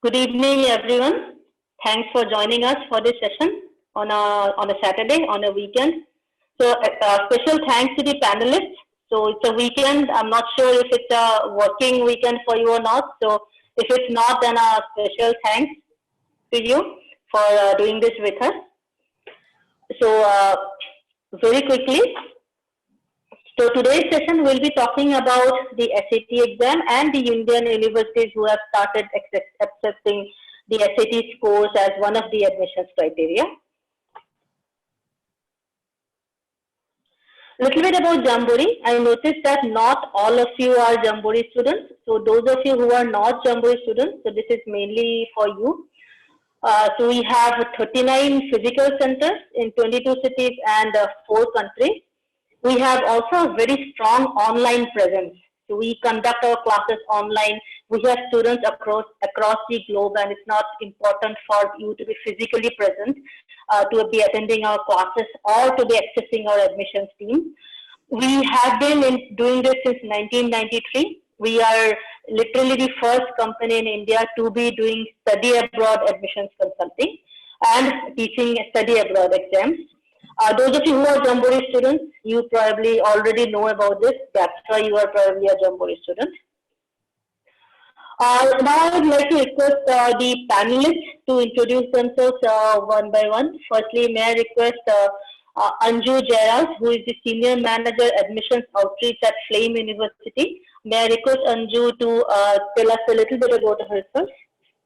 Good evening, everyone. Thanks for joining us for this session on a Saturday, on a weekend. So, special thanks to the panelists. So, it's a weekend. I'm not sure if it's a working weekend for you or not. So, if it's not, then a special thanks to you for doing this with us. So, very quickly, so today's session will be talking about the SAT exam and the Indian universities who have started accepting the SAT scores as one of the admissions criteria. Little bit about Jamboree. I noticed that not all of you are Jamboree students. So those of you who are not Jamboree students, so this is mainly for you. So we have 39 physical centers in 22 cities and 4 countries. We have also a very strong online presence. So we conduct our classes online. We have students across the globe, and it's not important for you to be physically present to be attending our classes or to be accessing our admissions team. We have been doing this since 1993. We are literally the first company in India to be doing study abroad admissions consulting and teaching study abroad exams. Those of you who are Jamboree students, you probably already know about this. That's why you are probably a Jamboree student. Now I would like to request the panelists to introduce themselves one by one. Firstly, may I request Anju Jairaj, who is the Senior Manager Admissions Outreach at Flame University. May I request Anju to tell us a little bit about herself?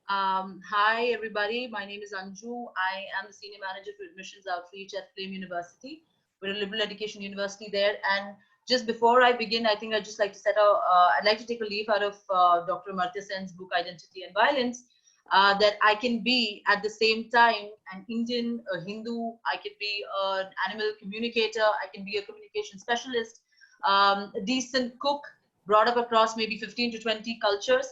Hi everybody, my name is Anju. I am the Senior Manager for Admissions Outreach at Flame University. We're a liberal education university there, and just before I begin, I think I'd just like to I'd like to take a leaf out of Dr. Amartya Sen's book Identity and Violence, that I can be at the same time an Indian, a Hindu, I could be an animal communicator, I can be a communication specialist, a decent cook, brought up across maybe 15 to 20 cultures,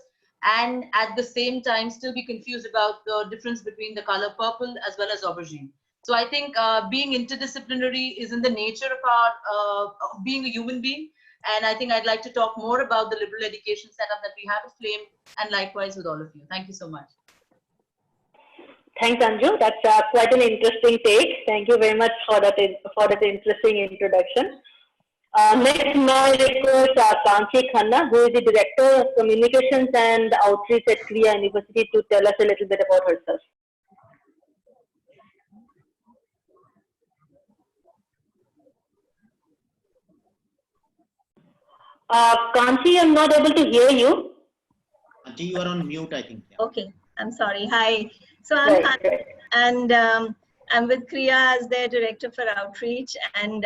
and at the same time still be confused about the difference between the color purple as well as aubergine. So I think being interdisciplinary is in the nature of our being a human being, and I think I'd like to talk more about the liberal education setup that we have at Flame, and likewise with all of you. Thank you so much. Thanks, Anju. That's quite an interesting take. Thank you very much for that interesting introduction. Next, may I request Kanchi Khanna, who is the Director of Communications and Outreach at Kriya University, to tell us a little bit about herself. Kanchi, I'm not able to hear you. Kanchi, you are on mute, I think. Yeah. Okay, I'm sorry. Hi. So I'm Kanchi, and I'm with Kriya as their Director for Outreach and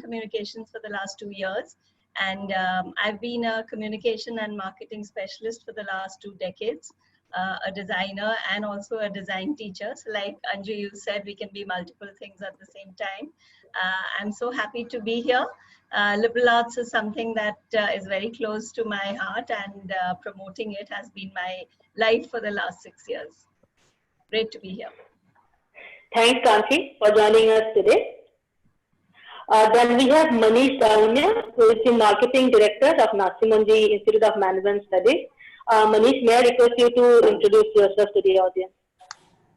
Communications for the last 2 years. And I've been a communication and marketing specialist for the last 2 decades, a designer and also a design teacher. So like Anju, you said, we can be multiple things at the same time. I'm so happy to be here. Liberal arts is something that is very close to my heart, and promoting it has been my life for the last 6 years. Great to be here. Thanks, Kanchi, for joining us today. Then we have Manish Dalmia, who is the Marketing Director of Nasimanji Institute of Management Studies. Manish, may I request you to introduce yourself to the audience?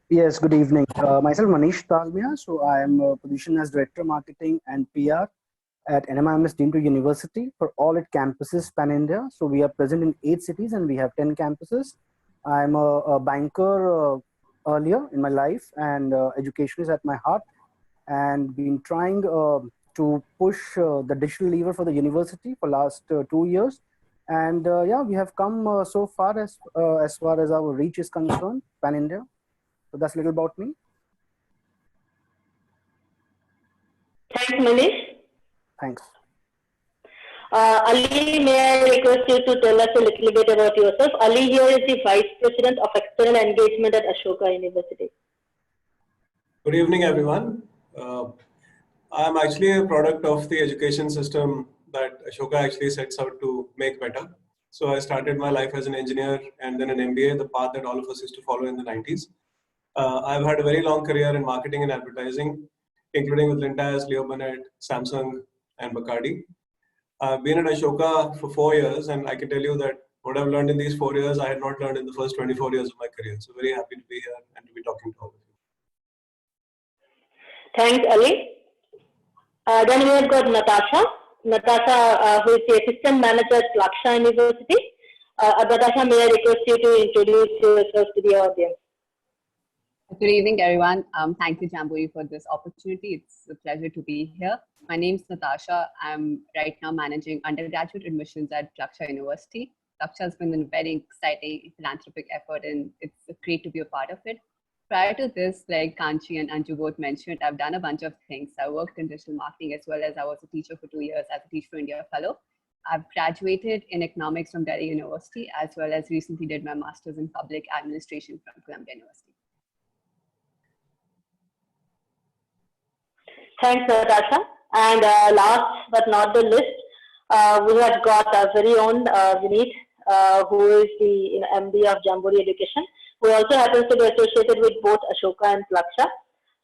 Yes, good evening. Myself, Manish Dalmia. So I am positioned as Director Marketing and PR at NMIMS Deemed to University for all its campuses pan-India. So we are present in 8 cities and we have 10 campuses. I'm a banker earlier in my life, and education is at my heart, and been trying to push the digital lever for the university for last 2 years. And yeah, we have come so far as far as our reach is concerned, pan-India. So that's a little about me. Thanks, Manish. Thanks. Ali, may I request you to tell us a little bit about yourself? Ali here is the Vice President of External Engagement at Ashoka University. Good evening, everyone. I'm actually a product of the education system that Ashoka actually sets out to make better. So I started my life as an engineer and then an MBA, the path that all of us used to follow in the 90s. I've had a very long career in marketing and advertising, including with Lintas, Leo Burnett, Samsung, and Bacardi. I've been at Ashoka for 4 years, and I can tell you that What I've learned in these 4 years, I had not learned in the first 24 years of my career. So very happy to be here and to be talking to all of you. Thanks, Ali. Then we have got Natasha. Natasha, who is the assistant manager at Laksha University. Natasha, may I request you to introduce yourself to the audience? Good evening, everyone. Thank you, Jamboree, for this opportunity. It's a pleasure to be here. My name is Natasha. I'm right now managing undergraduate admissions at Laksha University. Laksha has been a very exciting philanthropic effort, and it's great to be a part of it. Prior to this, like Kanchi and Anju both mentioned, I've done a bunch of things. I worked in digital marketing as well as I was a teacher for 2 years as a Teach for India fellow. I've graduated in economics from Delhi University, as well as recently did my master's in public administration from Columbia University. Thanks, Natasha. And last but not the least, we have got our very own Vineet, who is the MD of Jamboree Education, who also happens to be associated with both Ashoka and Laksha.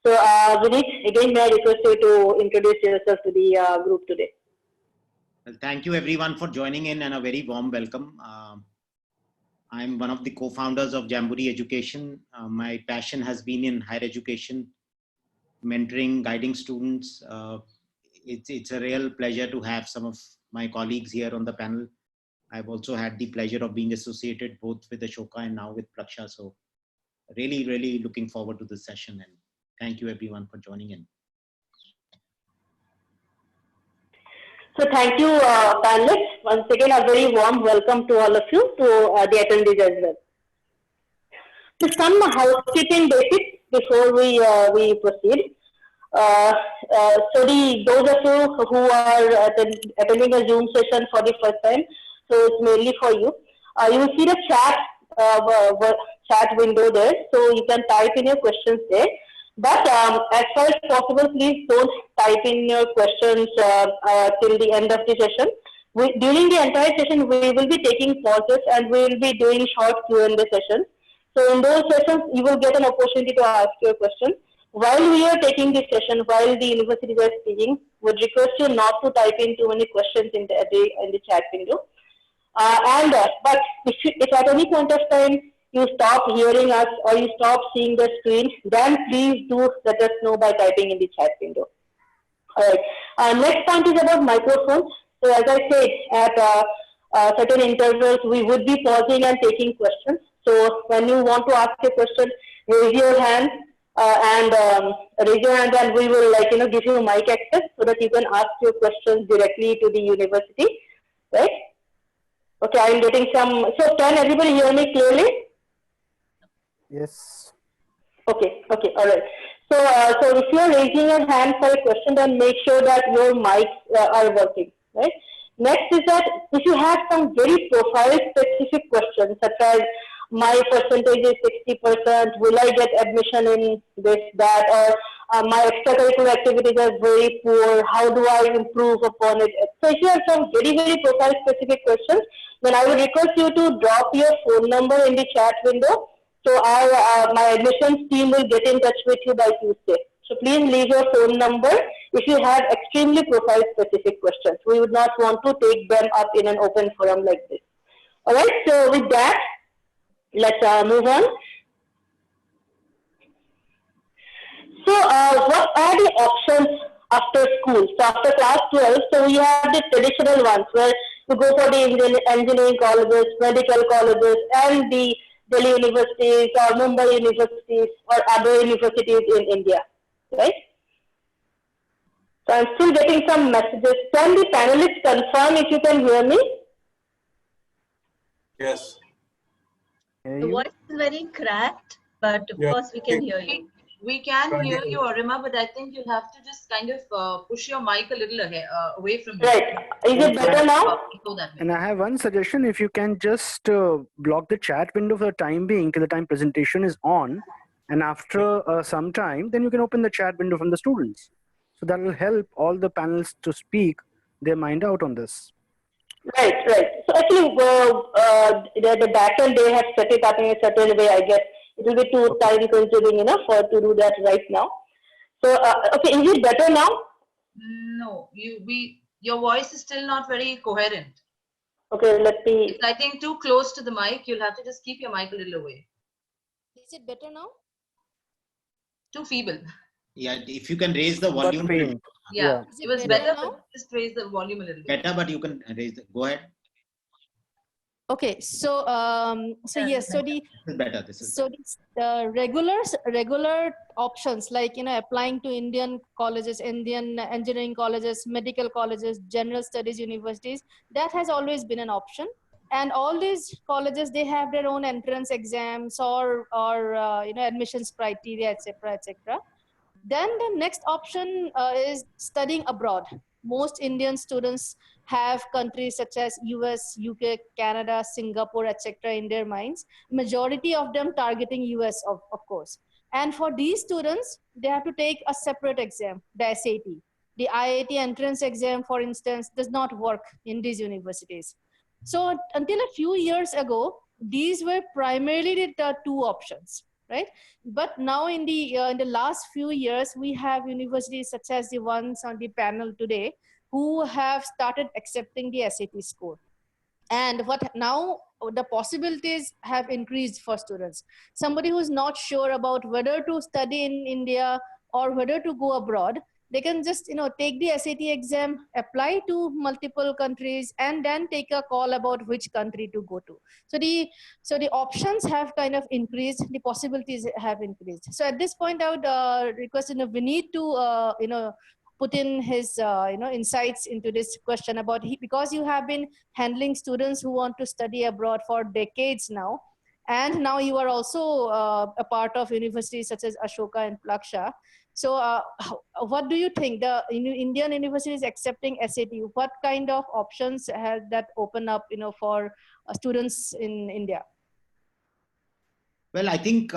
So, Vineet, again, may I request you to introduce yourself to the group today? Well, thank you everyone for joining in and a very warm welcome. I'm one of the co-founders of Jamboree Education. My passion has been in higher education, mentoring, guiding students. It's a real pleasure to have some of my colleagues here on the panel. I've also had the pleasure of being associated both with Ashoka and now with Laksha. So really, really looking forward to this session, and thank you everyone for joining in. So thank you, panelists. Once again, a very warm welcome to all of you, to the attendees as well. So some housekeeping basics before we proceed. Those of you who are attending a Zoom session for the first time, so it's mainly for you. You will see the chat window there, so you can type in your questions there. But as far as possible, please don't type in your questions till the end of the session. During the entire session, we will be taking pauses and we will be doing short Q&A sessions. So in those sessions, you will get an opportunity to ask your question. While we are taking this session, while the universities are speaking, we would request you not to type in too many questions in the chat window. But if at any point of time you stop hearing us or you stop seeing the screen, then please do let us know by typing in the chat window. All right. Next point is about microphones. So as I said, at certain intervals, we would be pausing and taking questions. So when you want to ask a question, raise your hand and we will give you mic access so that you can ask your questions directly to the university, right? Okay, I'm getting some. So can everybody hear me clearly? Yes. Okay, all right. So if you're raising your hand for a question, then make sure that your mics are working, right? Next is that if you have some very profile-specific questions, such as my percentage is 60%, will I get admission in this, that, or my extracurricular activities are very poor, how do I improve upon it? So if you have some very, very profile-specific questions, then I would request you to drop your phone number in the chat window. So my admissions team will get in touch with you by Tuesday. So please leave your phone number if you have extremely profile-specific questions. We would not want to take them up in an open forum like this. All right. So with that, let's move on. So what are the options after school? So after class 12, so we have the traditional ones where you go for the engineering colleges, medical colleges, and the Delhi universities or Mumbai universities or other universities in India, right? So I'm still getting some messages. Can the panelists confirm if you can hear me? Yes. The voice is very cracked, but of course we can hear you. We can hear you, Arima, but I think you'll have to just kind of push your mic a little away from you. Right. Is it better now? And I have one suggestion. If you can just block the chat window for the time being till the time presentation is on, and after some time, then you can open the chat window from the students. So that will help all the panels to speak their mind out on this. Right. So actually, the backend, they have set it up in a certain way, I guess. It will be too time consuming enough to do that right now. So, okay, is it better now? No, your voice is still not very coherent. Okay, let me. It's, I think, too close to the mic. You'll have to just keep your mic a little away. Is it better now? Too feeble. Yeah, if you can raise the But volume. faint. Yeah, Is it it was better better, now? but just raise the volume a little bit. Better, but you can raise it. Go ahead. Okay, so Yeah, yes, so This is better. This is so the regular options, like, you know, applying to Indian colleges, Indian engineering colleges, medical colleges, general studies universities, that has always been an option. And all these colleges, they have their own entrance exams or you know, admissions criteria, etc., etc. Then the next option is studying abroad. Most Indian students have countries such as US, UK, Canada, Singapore, etc. in their minds. Majority of them targeting US, of course. And for these students, they have to take a separate exam, the SAT. The IIT entrance exam, for instance, does not work in these universities. So until a few years ago, these were primarily the two options, right? But now in the last few years, we have universities such as the ones on the panel today who have started accepting the SAT score. And what now the possibilities have increased for students. Somebody who's not sure about whether to study in India or whether to go abroad, they can just, you know, take the SAT exam, apply to multiple countries, and then take a call about which country to go to. So the options have kind of increased, the possibilities have increased. So at this point, I would request, you know, Vineet to you know, put in his you know, insights into this question about because you have been handling students who want to study abroad for decades now, and now you are also a part of universities such as Ashoka and Plaksha. So what do you think, the Indian universities accepting SAT, what kind of options has that open up, you know, for students in India? Well, I think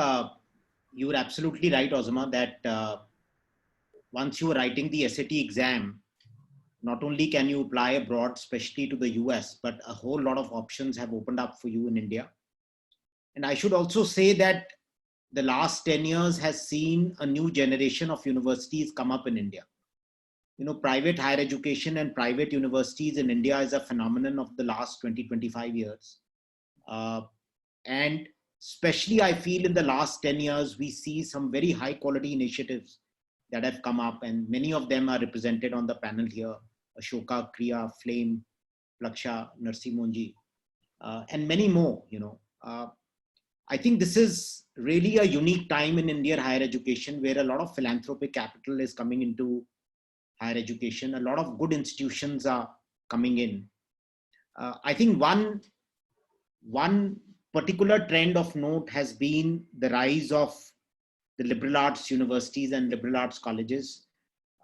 you were absolutely right, Ozma, that once you are writing the SAT exam, not only can you apply abroad, especially to the US, but a whole lot of options have opened up for you in India. And I should also say that the last 10 years has seen a new generation of universities come up in India. You know, private higher education and private universities in India is a phenomenon of the last 20-25 years. And especially I feel in the last 10 years, we see some very high quality initiatives that have come up, and many of them are represented on the panel here: Ashoka, Kriya, Flame, Plaksha, Narsi Monji, and many more. You know, I think this is really a unique time in Indian higher education where a lot of philanthropic capital is coming into higher education. A lot of good institutions are coming in. I think one particular trend of note has been the rise of the liberal arts universities and liberal arts colleges.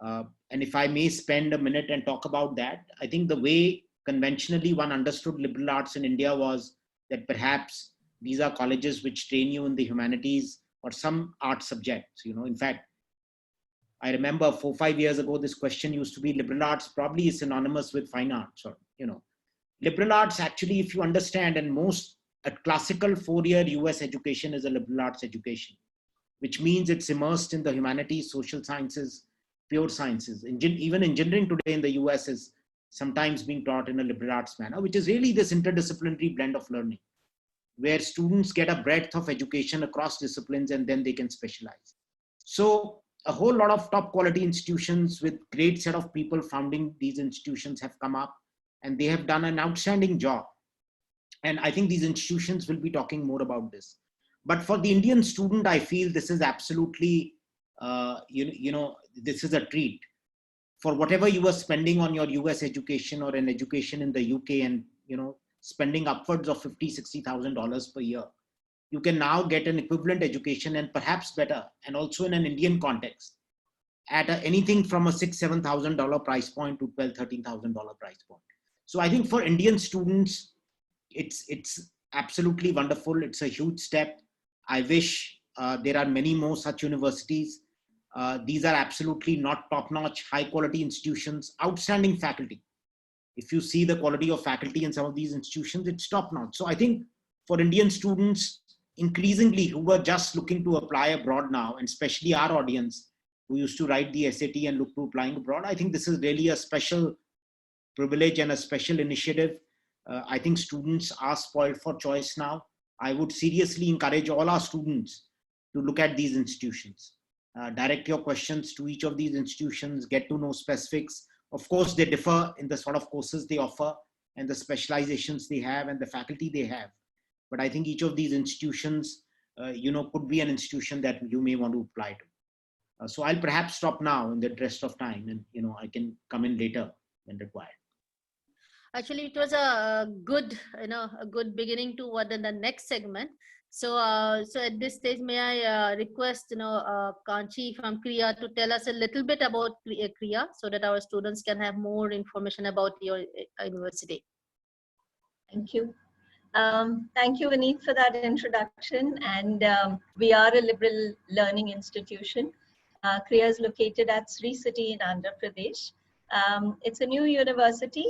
And if I may spend a minute and talk about that, I think the way conventionally one understood liberal arts in India was that perhaps these are colleges which train you in the humanities or some art subjects. You know, in fact, I remember 4-5 years ago, this question used to be liberal arts probably is synonymous with fine arts, or, you know, liberal arts actually, if you understand, and most a classical 4-year US education is a liberal arts education, which means it's immersed in the humanities, social sciences, pure sciences. Even engineering today in the US is sometimes being taught in a liberal arts manner, which is really this interdisciplinary blend of learning, where students get a breadth of education across disciplines and then they can specialize. So a whole lot of top quality institutions with great set of people founding these institutions have come up, and they have done an outstanding job. And I think these institutions will be talking more about this. But for the Indian student, I feel this is absolutely, this is a treat. For whatever you were spending on your US education or an education in the UK, and, you know, spending upwards of $50,000-$60,000 per year, you can now get an equivalent education, and perhaps better, and also in an Indian context, at anything from a $6,000-$7,000 price point to $12,000-$13,000 price point. So I think for Indian students, it's absolutely wonderful. It's a huge step. I wish there are many more such universities. These are absolutely not top-notch, high-quality institutions, outstanding faculty. If you see the quality of faculty in some of these institutions, it's top-notch. So I think for Indian students, increasingly, who were just looking to apply abroad now, and especially our audience, who used to write the SAT and look to applying abroad, I think this is really a special privilege and a special initiative I think students are spoiled for choice now. I would seriously encourage all our students to look at these institutions. Direct your questions to each of these institutions, get to know specifics. Of course, they differ in the sort of courses they offer and the specializations they have and the faculty they have. But I think each of these institutions, could be an institution that you may want to apply to. So I'll perhaps stop now in the rest of time, and I can come in later when required. Actually, it was a good, a good beginning to what in the next segment. So, so at this stage, may I request, Kanchi from Kriya to tell us a little bit about Kriya, so that our students can have more information about your university. Thank you. Thank you, Vineet, for that introduction. And we are a liberal learning institution. Kriya is located at Sri City in Andhra Pradesh. It's a new university,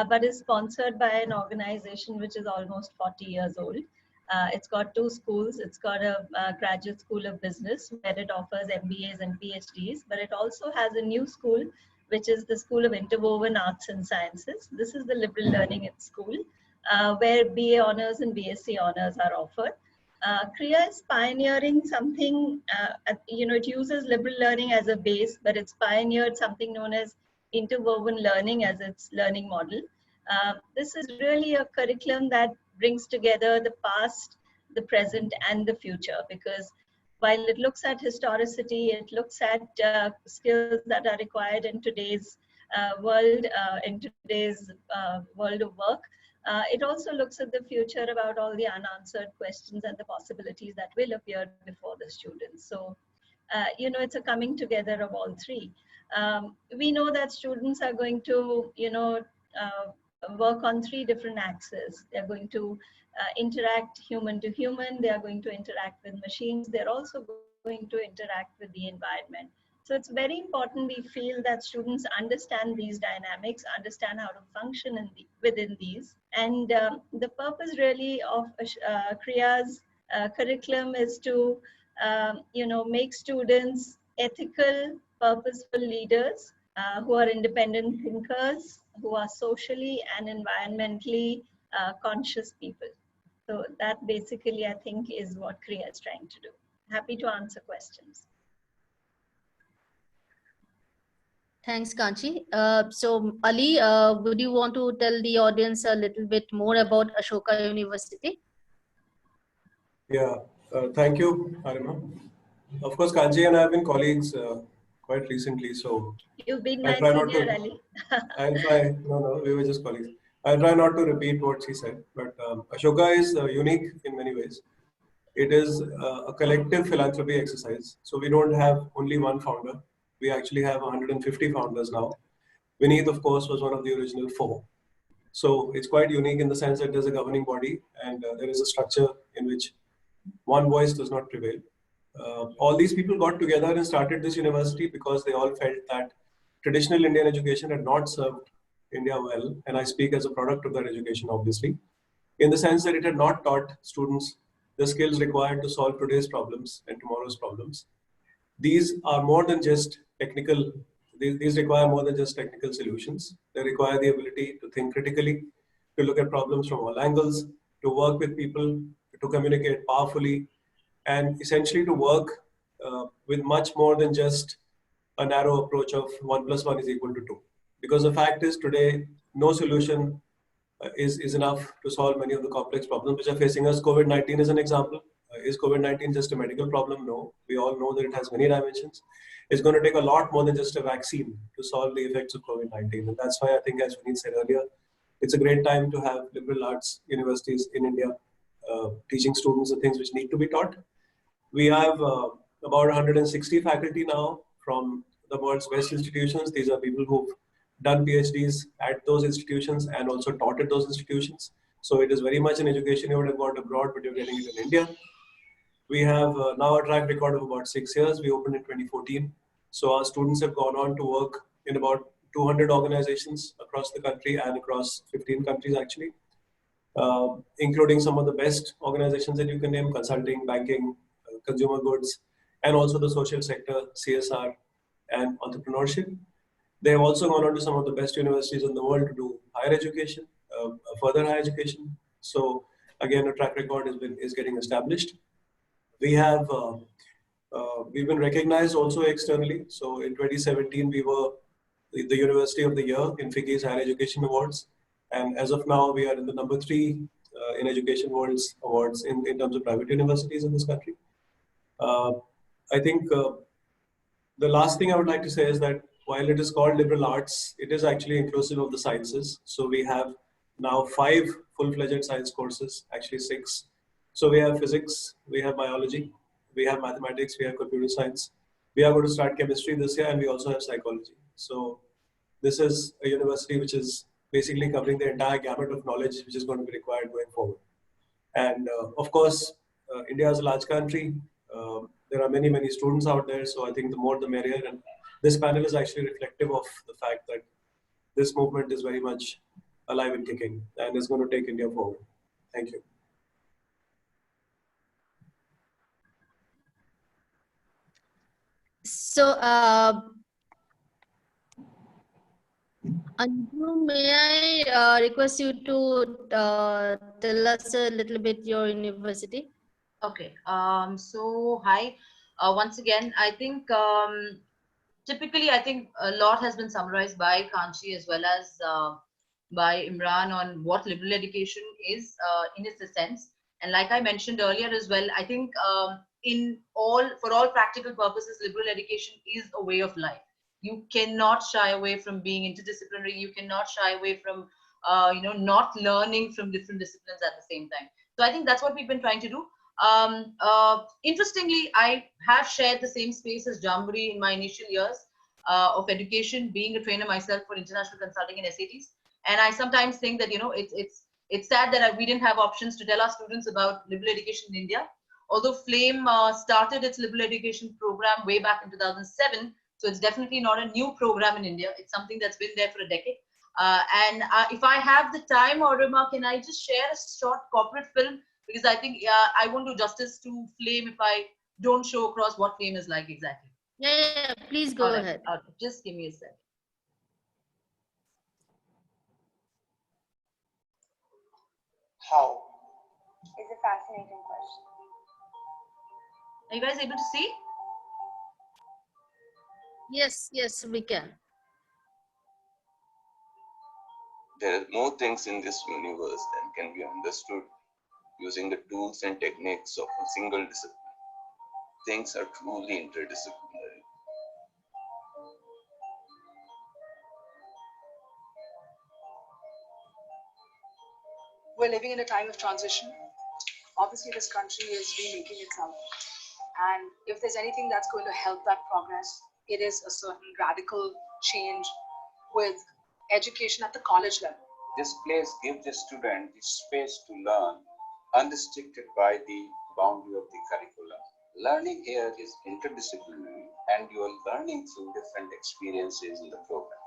but is sponsored by an organization which is almost 40 years old. It's got 2 schools. It's got a graduate school of business where it offers MBAs and PhDs, but it also has a new school, which is the School of Interwoven Arts and Sciences. This is the liberal learning school, where BA honors and BSc honors are offered. Kriya is pioneering something, it uses liberal learning as a base, but it's pioneered something known as interwoven learning as its learning model. This is really a curriculum that brings together the past, the present, and the future, because while it looks at historicity, it looks at skills that are required in today's world, world of work. It also looks at the future about all the unanswered questions and the possibilities that will appear before the students. So, it's a coming together of all three. We know that students are going to, work on 3 different axes. They're going to interact human to human. They are going to interact with machines. They're also going to interact with the environment. So it's very important we feel that students understand these dynamics, understand how to function within these. And the purpose really of Kriya's curriculum is to, make students ethical, purposeful leaders who are independent thinkers, who are socially and environmentally conscious people. So that basically, I think, is what Kriya is trying to do. Happy to answer questions. Thanks, Kanchi. So, Ali, would you want to tell the audience a little bit more about Ashoka University? Yeah, thank you, Arima. Of course, Kanchi and I have been colleagues quite recently, so you've been my senior, Ali. I'll try. No, we were just colleagues. I'll try not to repeat what she said, but Ashoka is unique in many ways. It is a collective philanthropy exercise. So we don't have only one founder. We actually have 150 founders now. Vineet, of course, was one of the original 4. So it's quite unique in the sense that there's a governing body and there is a structure in which one voice does not prevail. All these people got together and started this university because they all felt that traditional Indian education had not served India well. And I speak as a product of that education, obviously, in the sense that it had not taught students the skills required to solve today's problems and tomorrow's problems. These are more than just technical. These require more than just technical solutions. They require the ability to think critically, to look at problems from all angles, to work with people, to communicate powerfully, and essentially to work with much more than just a narrow approach of 1 + 1 = 2. Because the fact is today, no solution is enough to solve many of the complex problems which are facing us. COVID-19 is an example. Is COVID-19 just a medical problem? No. We all know that it has many dimensions. It's going to take a lot more than just a vaccine to solve the effects of COVID-19. And that's why I think, as Vineet said earlier, it's a great time to have liberal arts universities in India teaching students the things which need to be taught. We have about 160 faculty now from the world's best institutions. These are people who've done PhDs at those institutions and also taught at those institutions. So it is very much an education you would have got abroad, but you're getting it in India. We have now a track record of about 6 years. We opened in 2014. So our students have gone on to work in about 200 organizations across the country and across 15 countries actually, including some of the best organizations that you can name: consulting, banking, consumer goods, and also the social sector, CSR, and entrepreneurship. They have also gone on to some of the best universities in the world to do higher education. further higher education. So again, a track record is getting established. We have we've been recognized also externally. So in 2017, we were the University of the Year in FICCI's Higher Education Awards. And as of now, we are in the number 3 in Education World's awards in terms of private universities in this country. I think the last thing I would like to say is that while it is called liberal arts, it is actually inclusive of the sciences. So we have now 5 full-fledged science courses, actually 6. So we have physics, we have biology, we have mathematics, we have computer science. We are going to start chemistry this year, and we also have psychology. So this is a university which is basically covering the entire gamut of knowledge which is going to be required going forward. And of course, India is a large country. There are many, many students out there. So I think the more the merrier. And this panel is actually reflective of the fact that this movement is very much alive and kicking and is going to take India forward. Thank you. So, Anju, may I request you to tell us a little bit your university? Okay. So hi. Once again, I think typically I think a lot has been summarized by Kanchi as well as by Imran on what liberal education is in its essence. And like I mentioned earlier as well, I think for all practical purposes, liberal education is a way of life. You cannot shy away from being interdisciplinary. You cannot shy away from not learning from different disciplines at the same time. So I think that's what we've been trying to do. Interestingly, I have shared the same space as Jamboree in my initial years of education, being a trainer myself for international consulting and SATs. And I sometimes think that it's sad that we didn't have options to tell our students about liberal education in India. Although Flame started its liberal education program way back in 2007, so it's definitely not a new program in India. It's something that's been there for a decade. And if I have the time, or can I just share a short corporate film? Because I think I won't do justice to Flame if I don't show across what Flame is like exactly. Yeah, please go ahead. Okay, just give me a sec. How? Is a fascinating question. Are you guys able to see? Yes, we can. There are more things in this universe than can be understood using the tools and techniques of a single discipline. Things are truly interdisciplinary. We're living in a time of transition. Obviously, this country is remaking itself. And if there's anything that's going to help that progress, it is a certain radical change with education at the college level. This place gives the student the space to learn, unrestricted by the boundary of the curriculum. Learning here is interdisciplinary, and you are learning through different experiences in the program.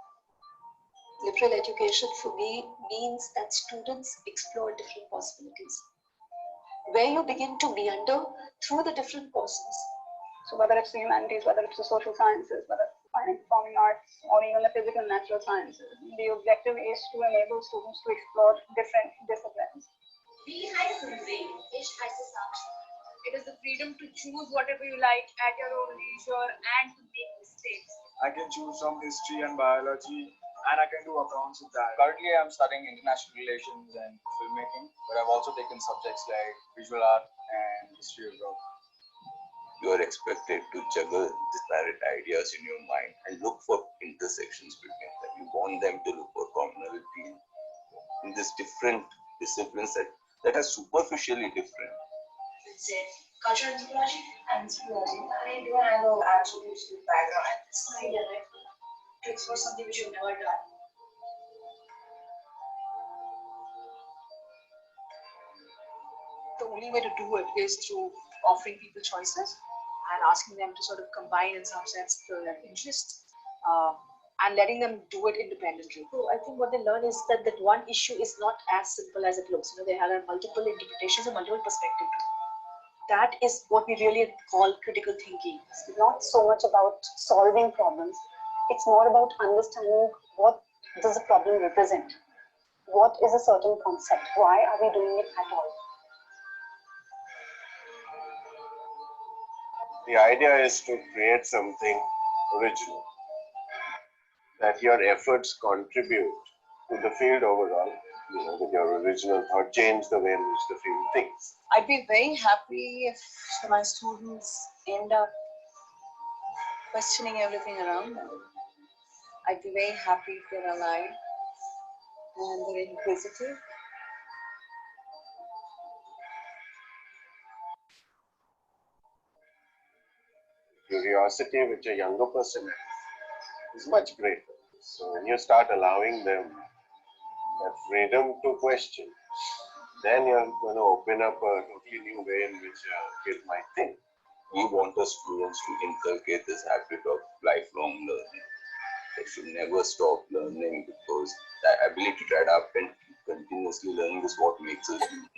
Liberal education for me means that students explore different possibilities, where you begin to meander through the different courses. So whether it's the humanities, whether it's the social sciences, whether it's the fine and performing arts, or even the physical and natural sciences, the objective is to enable students to explore different disciplines. It is the freedom to choose whatever you like at your own leisure and to make mistakes. I can choose some history and biology, and I can do accounts with that. Currently, I'm studying international relations and filmmaking, but I've also taken subjects like visual art and history of drama. You are expected to juggle disparate ideas in your mind and look for intersections between them. You want them to look for commonality in these different disciplines that are superficially different. Cultural anthropology and psychology. I do have an actual background and this idea, right? To explore something which you've never done. The only way to do it is through offering people choices and asking them to sort of combine in some sense their interests and letting them do it independently. So I think what they learn is that one issue is not as simple as it looks. They have multiple interpretations and multiple perspectives. That is what we really call critical thinking. It's not so much about solving problems. It's more about understanding what does the problem represent. what is a certain concept? Why are we doing it at all? The idea is to create something original, that your efforts contribute to the field overall, with your original thought, change the way in which the field thinks. I'd be very happy if my students end up questioning everything around them. I'd be very happy if they're alive and they're inquisitive. Curiosity which a younger person has is much greater. So when you start allowing them that freedom to question, then you're going to open up a totally new way in which a kid might think. We want our students to inculcate this habit of lifelong learning. They should never stop learning, because the ability to adapt and keep continuously learning is what makes us human.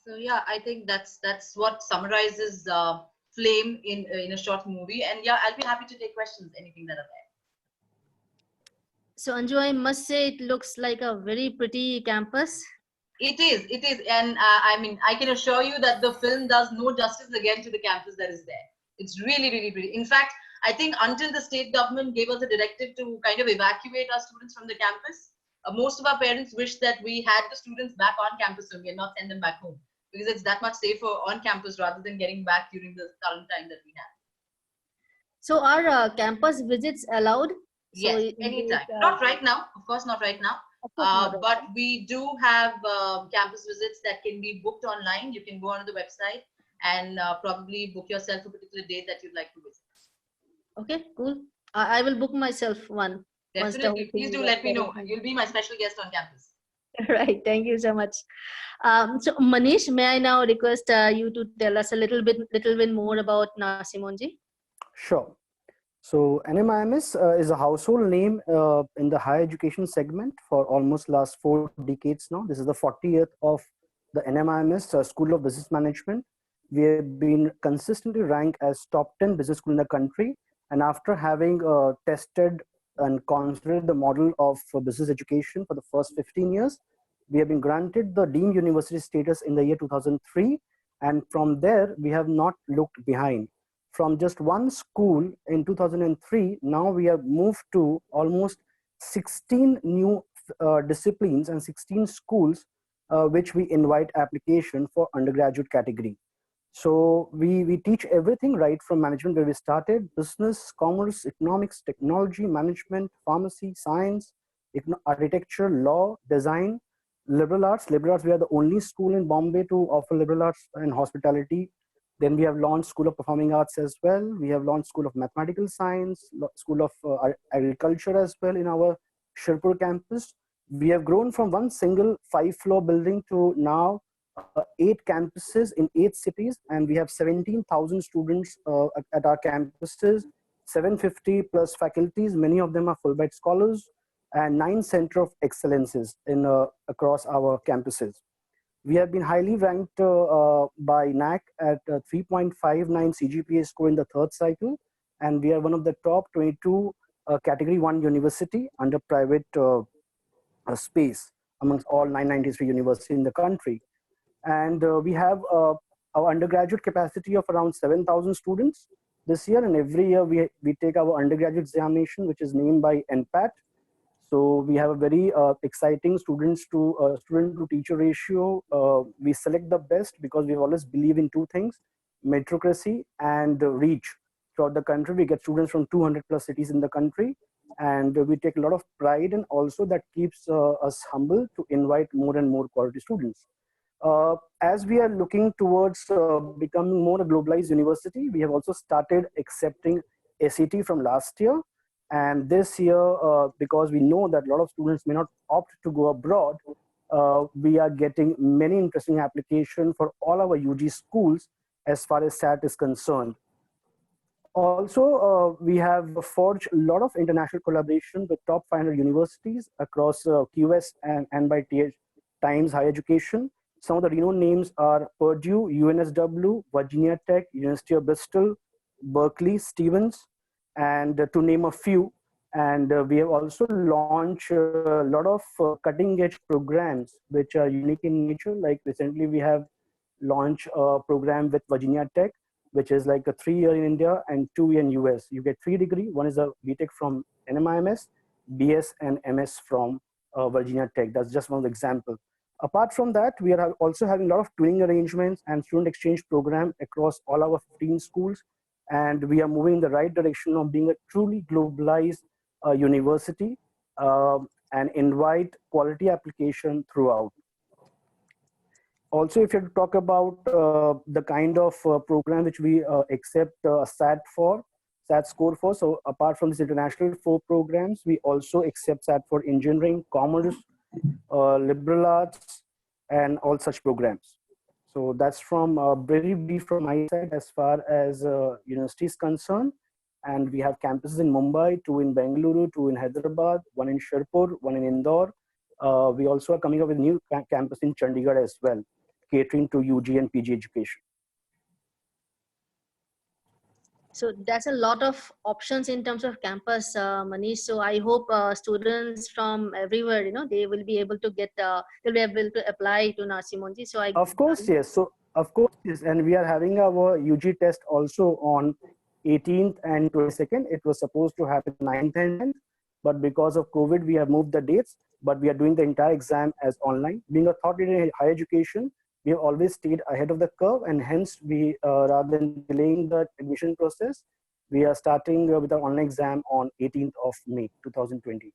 So yeah, I think that's what summarizes Flame in a short movie. And yeah, I'll be happy to take questions, anything that are there. So Anju, I must say it looks like a very pretty campus. It is, and I mean, I can assure you that the film does no justice again to the campus that is there. It's really, really pretty. In fact, I think until the state government gave us a directive to kind of evacuate our students from the campus, most of our parents wish that we had the students back on campus only and not send them back home, because it's that much safer on campus rather than getting back during the current time that we have. So are campus visits allowed? Yes, so anytime. Not right now, of course, not right now. But we do have campus visits that can be booked online. You can go onto the website and probably book yourself a particular date that you'd like to visit. Okay, cool. I will book myself one. Definitely. Please do let me know. You'll be my special guest on campus. Right. Thank you so much. So Manish, may I now request you to tell us a little bit more about Nasimonji? Sure. So NMIMS is a household name in the higher education segment for almost last 4 decades now. This is the 40th of the NMIMS School of Business Management. We have been consistently ranked as top 10 business school in the country. And after having tested and considered the model of business education for the first 15 years, we have been granted the deemed university status in the year 2003. And from there, we have not looked behind. From just one school in 2003, now we have moved to almost 16 new disciplines and 16 schools which we invite application for undergraduate category. So we teach everything right from management where we started: business, commerce, economics, technology, management, pharmacy, science, architecture, law, design, liberal arts. Liberal arts, we are the only school in Bombay to offer liberal arts and hospitality. Then we have launched School of Performing Arts as well. We have launched School of Mathematical Science, School of Agriculture as well in our Shirpur campus. We have grown from one single 5-floor building to now 8 campuses in 8 cities, and we have 17,000 students at our campuses, 750 plus faculties. Many of them are Fulbright scholars, and 9 center of excellences in across our campuses. We have been highly ranked by NAC at 3.59 CGPA score in the 3rd cycle, and we are one of the top 22 Category 1 university under private space amongst all 993 universities in the country. And we have our undergraduate capacity of around 7,000 students this year, and every year we take our undergraduate examination, which is named by NPAT. So we have a very exciting student to teacher ratio. We select the best because we always believe in 2 things: meritocracy and reach. Throughout the country, we get students from 200 plus cities in the country, and we take a lot of pride, and also that keeps us humble to invite more and more quality students. As we are looking towards becoming more a globalized university, we have also started accepting SET from last year. And this year, because we know that a lot of students may not opt to go abroad, we are getting many interesting applications for all our UG schools as far as SAT is concerned. Also, we have forged a lot of international collaboration with top 500 universities across QS and by Times Higher Education. Some of the renowned names are Purdue, UNSW, Virginia Tech, University of Bristol, Berkeley, Stevens, and to name a few. And we have also launched a lot of cutting edge programs which are unique in nature. Like recently we have launched a program with Virginia Tech, which is like a 3-year in India and 2-year in US. You get 3 degrees. One is a BTech from NMIMS, BS and MS from Virginia Tech. That's just one of the examples. Apart from that, we are also having a lot of twinning arrangements and student exchange program across all our 15 schools. And we are moving in the right direction of being a truly globalized university and invite quality application throughout. Also, if you talk about the kind of program which we accept SAT score for, so apart from these international 4 programs, we also accept SAT for engineering, commerce, liberal arts, and all such programs. So that's from very brief from my side as far as university is concerned. And we have campuses in Mumbai, 2 in Bengaluru, 2 in Hyderabad, 1 in Sherpur, 1 in Indore. We also are coming up with a new campus in Chandigarh as well, catering to UG and PG education. So that's a lot of options in terms of campus, Manish. So I hope students from everywhere, they will be able to get, they'll be able to apply to Narsee Monjee. So Of course, yes. So of course, yes. And we are having our UG test also on 18th and 22nd. It was supposed to happen 9th and 10th, but because of COVID, we have moved the dates, but we are doing the entire exam as online. Being a thought leader in higher education, we have always stayed ahead of the curve, and hence we, rather than delaying the admission process, we are starting with our online exam on 18th of May, 2020.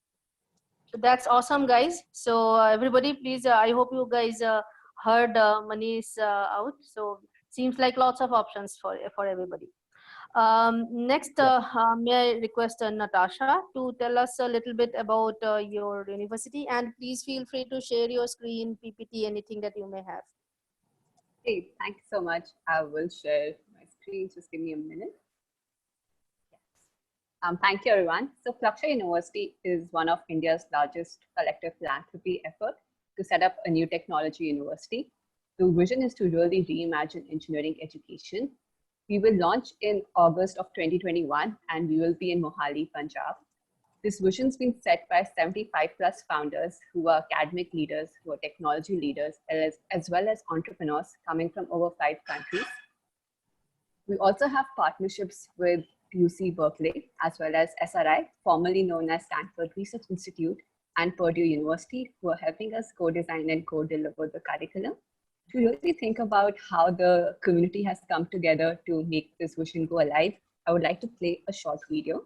That's awesome, guys. So everybody, please, I hope you guys heard Manish out. So seems like lots of options for everybody. Next, may I request Natasha to tell us a little bit about your university, and please feel free to share your screen, PPT, anything that you may have. Hey, thank you so much. I will share my screen. Just give me a minute. Yes. Thank you, everyone. So Plaksha University is one of India's largest collective philanthropy effort to set up a new technology university. The vision is to really reimagine engineering education. We will launch in August of 2021, and we will be in Mohali, Punjab. This vision's been set by 75 plus founders who are academic leaders, who are technology leaders, as well as entrepreneurs coming from over 5 countries. We also have partnerships with UC Berkeley, as well as SRI, formerly known as Stanford Research Institute, and Purdue University, who are helping us co-design and co-deliver the curriculum. To really think about how the community has come together to make this vision go alive, I would like to play a short video.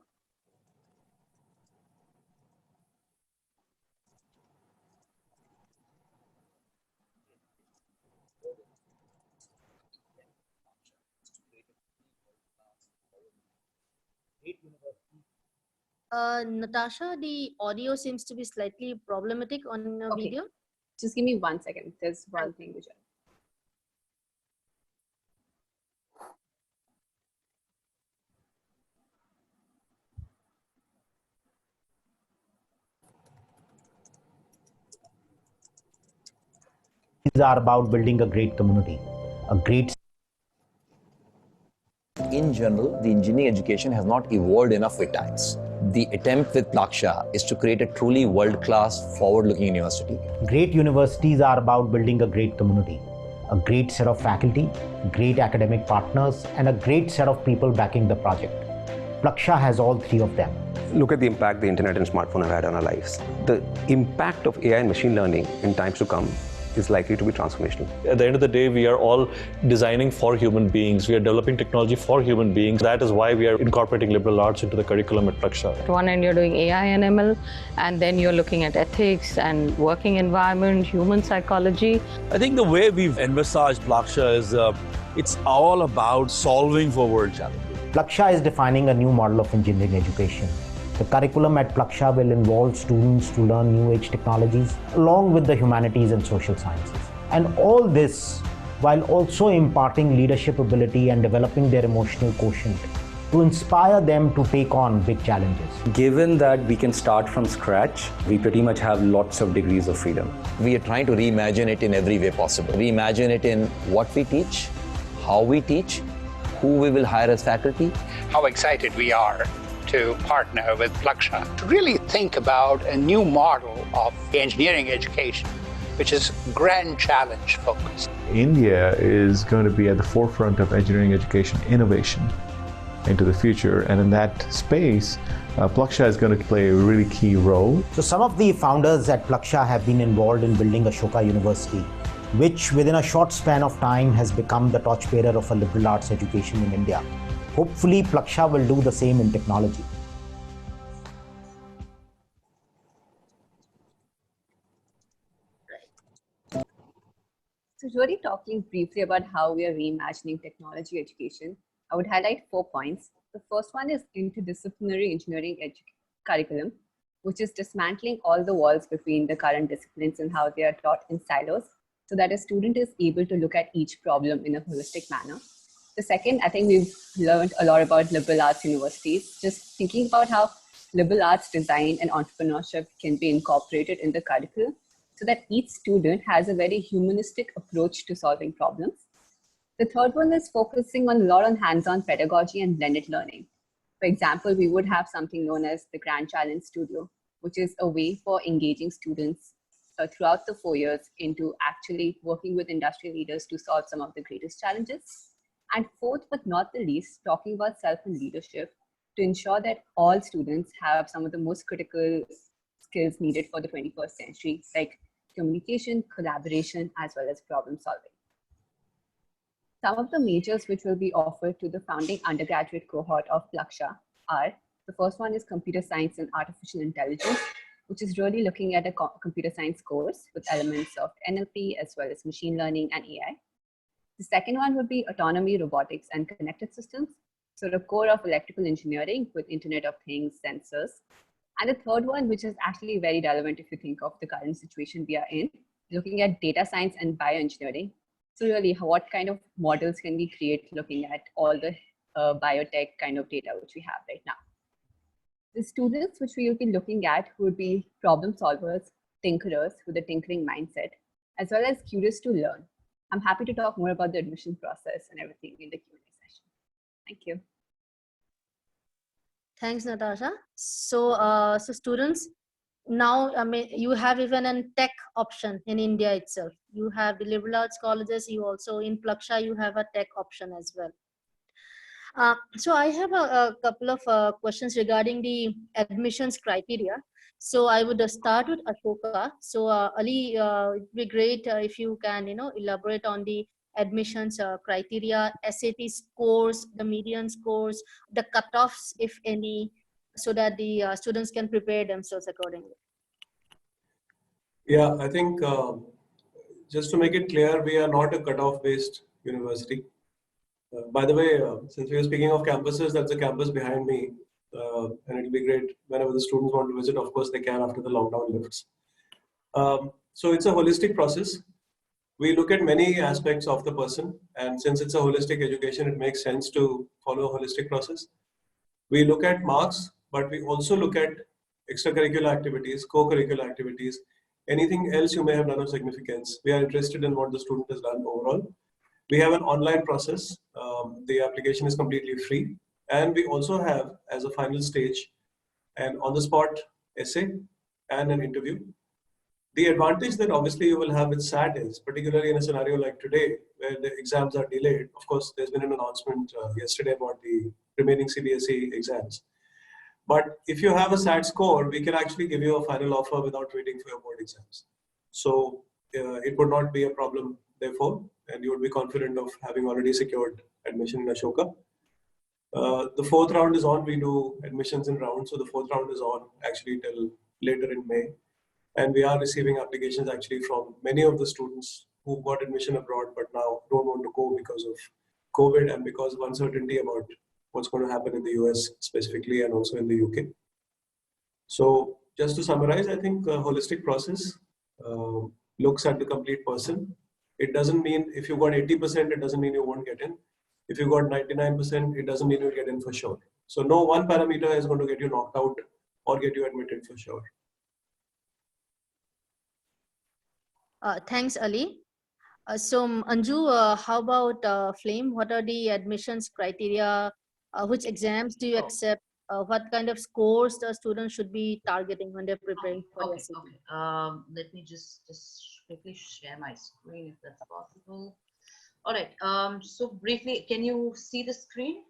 Natasha, the audio seems to be slightly problematic on your video. Just give me 1 second. There's one thing which These are about building a great community, a great. In general, the engineering education has not evolved enough with times. The attempt with Plaksha is to create a truly world-class, forward-looking university. Great universities are about building a great community, a great set of faculty, great academic partners, and a great set of people backing the project. Plaksha has all 3 of them. Look at the impact the internet and smartphone have had on our lives. The impact of AI and machine learning in times to come is likely to be transformational. At the end of the day, we are all designing for human beings. We are developing technology for human beings. That is why we are incorporating liberal arts into the curriculum at Plaksha. At one end, you're doing AI and ML, and then you're looking at ethics and working environment, human psychology. I think the way we've envisaged Plaksha is it's all about solving for world challenges. Plaksha is defining a new model of engineering education. The curriculum at Plaksha will involve students to learn new age technologies along with the humanities and social sciences. And all this while also imparting leadership ability and developing their emotional quotient to inspire them to take on big challenges. Given that we can start from scratch, we pretty much have lots of degrees of freedom. We are trying to reimagine it in every way possible. Reimagine it in what we teach, how we teach, who we will hire as faculty. How excited we are to partner with Plaksha to really think about a new model of engineering education, which is grand challenge focused. India is going to be at the forefront of engineering education innovation into the future, and in that space, Plaksha is going to play a really key role. So some of the founders at Plaksha have been involved in building Ashoka University, which within a short span of time has become the torchbearer of a liberal arts education in India. Hopefully, Plaksha will do the same in technology. So really talking briefly about how we are reimagining technology education, I would highlight 4 points. The first one is interdisciplinary engineering curriculum, which is dismantling all the walls between the current disciplines and how they are taught in silos, so that a student is able to look at each problem in a holistic manner. The second, I think we've learned a lot about liberal arts universities, just thinking about how liberal arts design and entrepreneurship can be incorporated in the curriculum so that each student has a very humanistic approach to solving problems. The third one is focusing a lot on hands-on pedagogy and blended learning. For example, we would have something known as the Grand Challenge Studio, which is a way for engaging students throughout the 4 years into actually working with industry leaders to solve some of the greatest challenges. And fourth, but not the least, talking about self and leadership to ensure that all students have some of the most critical skills needed for the 21st century, like communication, collaboration, as well as problem solving. Some of the majors which will be offered to the founding undergraduate cohort of Plaksha are, the first one is computer science and artificial intelligence, which is really looking at a computer science course with elements of NLP as well as machine learning and AI. The second one would be autonomy, robotics, and connected systems. So the core of electrical engineering with Internet of Things, sensors. And the third one, which is actually very relevant if you think of the current situation we are in, looking at data science and bioengineering. So really, what kind of models can we create looking at all the biotech kind of data which we have right now? The students which we will be looking at would be problem solvers, tinkerers with a tinkering mindset, as well as curious to learn. I'm happy to talk more about the admission process and everything in the Q&A session. Thank you. Thanks, Natasha. So, so students, now you have even a tech option in India itself. You have the liberal arts colleges. You also in Plaksha you have a tech option as well. So I have a couple of questions regarding the admissions criteria. So I would start with Ashoka. So Ali, it'd be great if you can elaborate on the admissions criteria, SAT scores, the median scores, the cutoffs, if any, so that the students can prepare themselves accordingly. Yeah, I think just to make it clear, we are not a cutoff-based university. By the way, since we are speaking of campuses, that's a campus behind me, and it'll be great whenever the students want to visit. Of course, they can after the lockdown lifts. So it's a holistic process. We look at many aspects of the person, and since it's a holistic education, it makes sense to follow a holistic process. We look at marks, but we also look at extracurricular activities, co-curricular activities, anything else you may have done of significance. We are interested in what the student has done overall. We have an online process. The application is completely free. And we also have, as a final stage, an on-the-spot essay and an interview. The advantage that obviously you will have with SAT is, particularly in a scenario like today, where the exams are delayed. Of course, there's been an announcement yesterday about the remaining CBSE exams. But if you have a SAT score, we can actually give you a final offer without waiting for your board exams. So it would not be a problem therefore, and you would be confident of having already secured admission in Ashoka. The fourth round is on. We do admissions in rounds, so the fourth round is on actually till later in May, and we are receiving applications actually from many of the students who got admission abroad but now don't want to go because of COVID and because of uncertainty about what's going to happen in the US specifically and also in the UK. So just to summarize, I think a holistic process looks at the complete person. It doesn't mean if you got 80%, it doesn't mean you won't get in. If you got 99%, it doesn't mean you'll get in for sure. So no one parameter is going to get you knocked out or get you admitted for sure. Thanks, Ali. So Anju, how about Flame? What are the admissions criteria? Which exams do you accept? What kind of scores the students should be targeting when they're preparing for the SAT? Let me just quickly share my screen if that's possible. All right. So briefly, can you see the screen?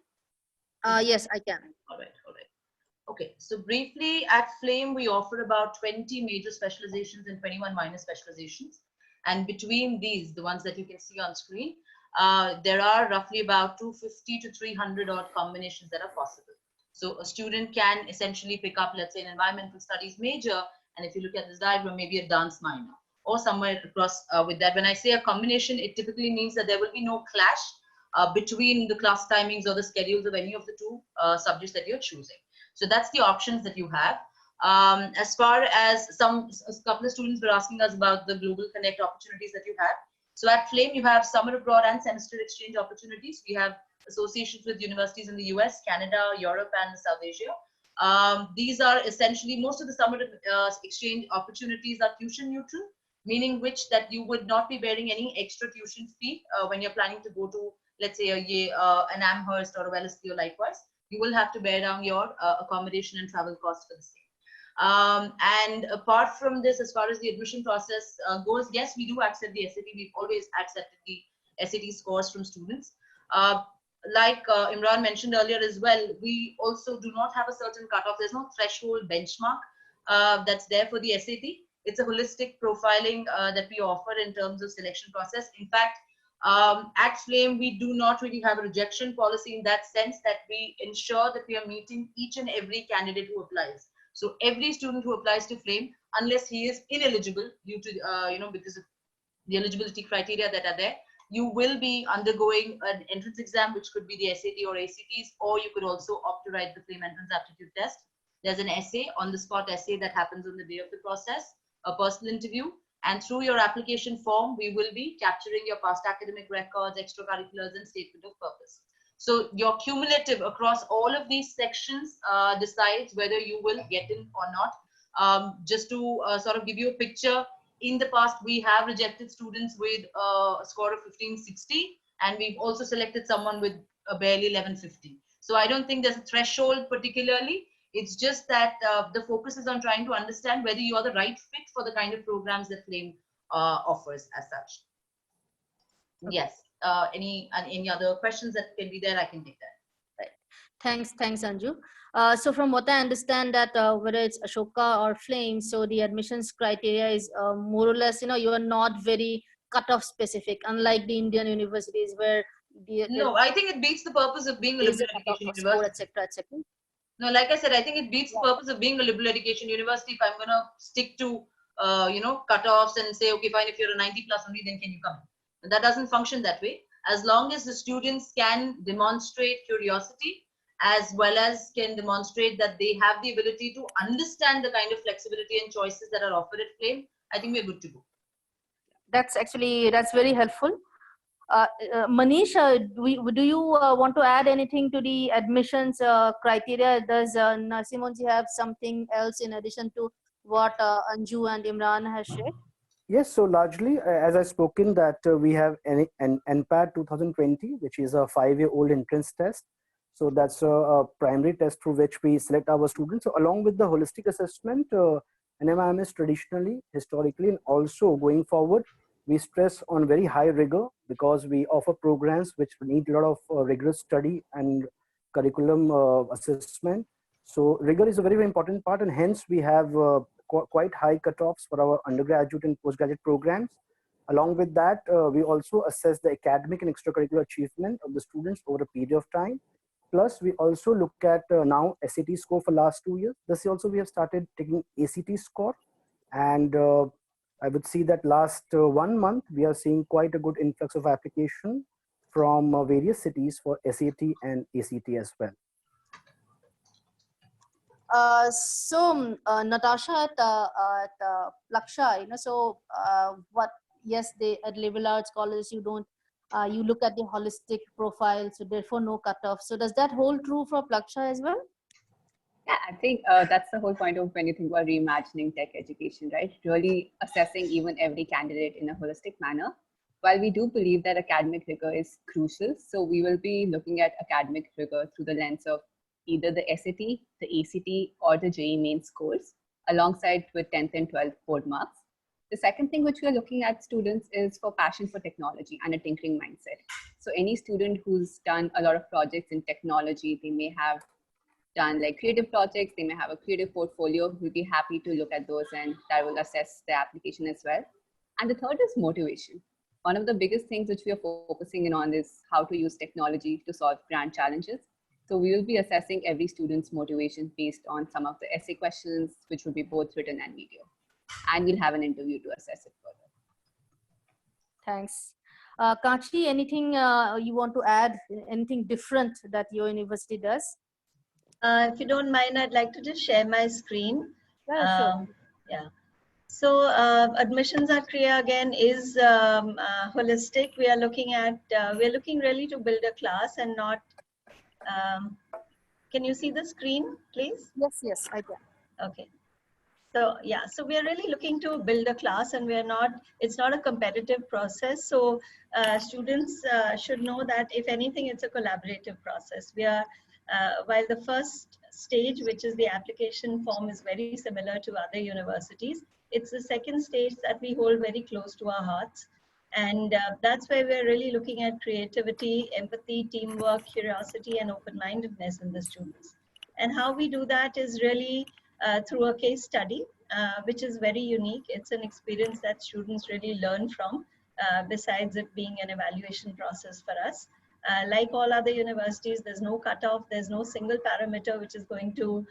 Yes, I can. All right. Okay. So briefly, at Flame, we offer about 20 major specializations and 21 minor specializations. And between these, the ones that you can see on screen, there are roughly about 250 to 300 odd combinations that are possible. So a student can essentially pick up, let's say, an environmental studies major, and if you look at this diagram, maybe a dance minor or somewhere across with that. When I say a combination, it typically means that there will be no clash between the class timings or the schedules of any of the two subjects that you're choosing. So that's the options that you have. As far as a couple of students were asking us about the Global Connect opportunities that you have. So at Flame, you have summer abroad and semester exchange opportunities. We have associations with universities in the US, Canada, Europe, and South Asia. These are essentially, most of the summer exchange opportunities are tuition neutral, meaning that you would not be bearing any extra tuition fee when you're planning to go to, let's say, an Amherst or a Wellesley or likewise. You will have to bear down your accommodation and travel costs for the same. And apart from this, as far as the admission process goes, yes, we do accept the SAT. We've always accepted the SAT scores from students. Like Imran mentioned earlier as well, we also do not have a certain cutoff. There's no threshold benchmark that's there for the SAT. It's a holistic profiling that we offer in terms of selection process. In fact, at Flame, we do not really have a rejection policy in that sense that we ensure that we are meeting each and every candidate who applies. So every student who applies to Flame, unless he is ineligible due to, because of the eligibility criteria that are there, you will be undergoing an entrance exam, which could be the SAT or ACTs, or you could also opt to write the Flame entrance aptitude test. There's an essay, on-the-spot essay that happens on the day of the process, a personal interview, and through your application form, we will be capturing your past academic records, extracurriculars, and statement of purpose. So your cumulative across all of these sections decides whether you will get in or not. Just to sort of give you a picture, in the past, we have rejected students with a score of 1560, and we've also selected someone with a barely 1150. So I don't think there's a threshold particularly. It's just that the focus is on trying to understand whether you are the right fit for the kind of programs that Flame offers as such. Okay. Yes. Any other questions that can be there, I can take that. Right. Thanks, Anju. So from what I understand that whether it's Ashoka or Flame, so the admissions criteria is more or less, you are not very cutoff specific, unlike the Indian universities where no, I think it beats the purpose of being a liberal education university, etc. No, like I said, I think it beats the purpose of being a liberal education university if I'm going to stick to, cutoffs and say, okay, fine, if you're a 90 plus only, then can you come? And that doesn't function that way. As long as the students can demonstrate curiosity, as well as can demonstrate that they have the ability to understand the kind of flexibility and choices that are offered at Flame, I think we're good to go. That's very helpful. Manish, do you want to add anything to the admissions criteria? Does Narasimhanji have something else in addition to what Anju and Imran has shared? Yes, so largely, as I've spoken, that we have an NPAD 2020, which is a 5-year-old entrance test. So that's a primary test through which we select our students. So along with the holistic assessment, NMIMS traditionally, historically, and also going forward, we stress on very high rigor because we offer programs which need a lot of rigorous study and curriculum assessment. So rigor is a very, very important part, and hence we have quite high cutoffs for our undergraduate and postgraduate programs. Along with that, we also assess the academic and extracurricular achievement of the students over a period of time. Plus, we also look at now SAT score for last 2 years. This year also we have started taking ACT score. And I would see that last 1 month, we are seeing quite a good influx of application from various cities for SAT and ACT as well. Natasha, at Plaksha, yes, they at liberal arts colleges, you don't, you look at the holistic profile, so therefore no cutoff. So does that hold true for Plaksha as well? Yeah, I think that's the whole point of when you think about reimagining tech education, right? Really assessing even every candidate in a holistic manner. While we do believe that academic rigor is crucial, so we will be looking at academic rigor through the lens of either the SAT, the ACT, or the JEE main scores, alongside with 10th and 12th board marks. The second thing which we are looking at students is for passion for technology and a tinkering mindset. So any student who's done a lot of projects in technology, they may have done like creative projects, they may have a creative portfolio, we'll be happy to look at those and that will assess the application as well. And the third is motivation. One of the biggest things which we are focusing in on is how to use technology to solve grand challenges. So we will be assessing every student's motivation based on some of the essay questions, which will be both written and video. And we'll have an interview to assess it further. Thanks. Kachi, anything you want to add, anything different that your university does? If you don't mind, I'd like to just share my screen. Yeah, sure. Yeah. So admissions at CREA again is holistic. We are looking at, we're looking really to build a class and not, can you see the screen, please? Yes, yes, I can. Okay. So yeah, so we are really looking to build a class and we are not, it's not a competitive process. So students should know that if anything, it's a collaborative process. We are, while the first stage, which is the application form, is very similar to other universities, it's the second stage that we hold very close to our hearts. And that's where we're really looking at creativity, empathy, teamwork, curiosity, and open-mindedness in the students. And how we do that is really through a case study, which is very unique. It's an experience that students really learn from, besides it being an evaluation process for us. Like all other universities, there's no cutoff, there's no single parameter which is going to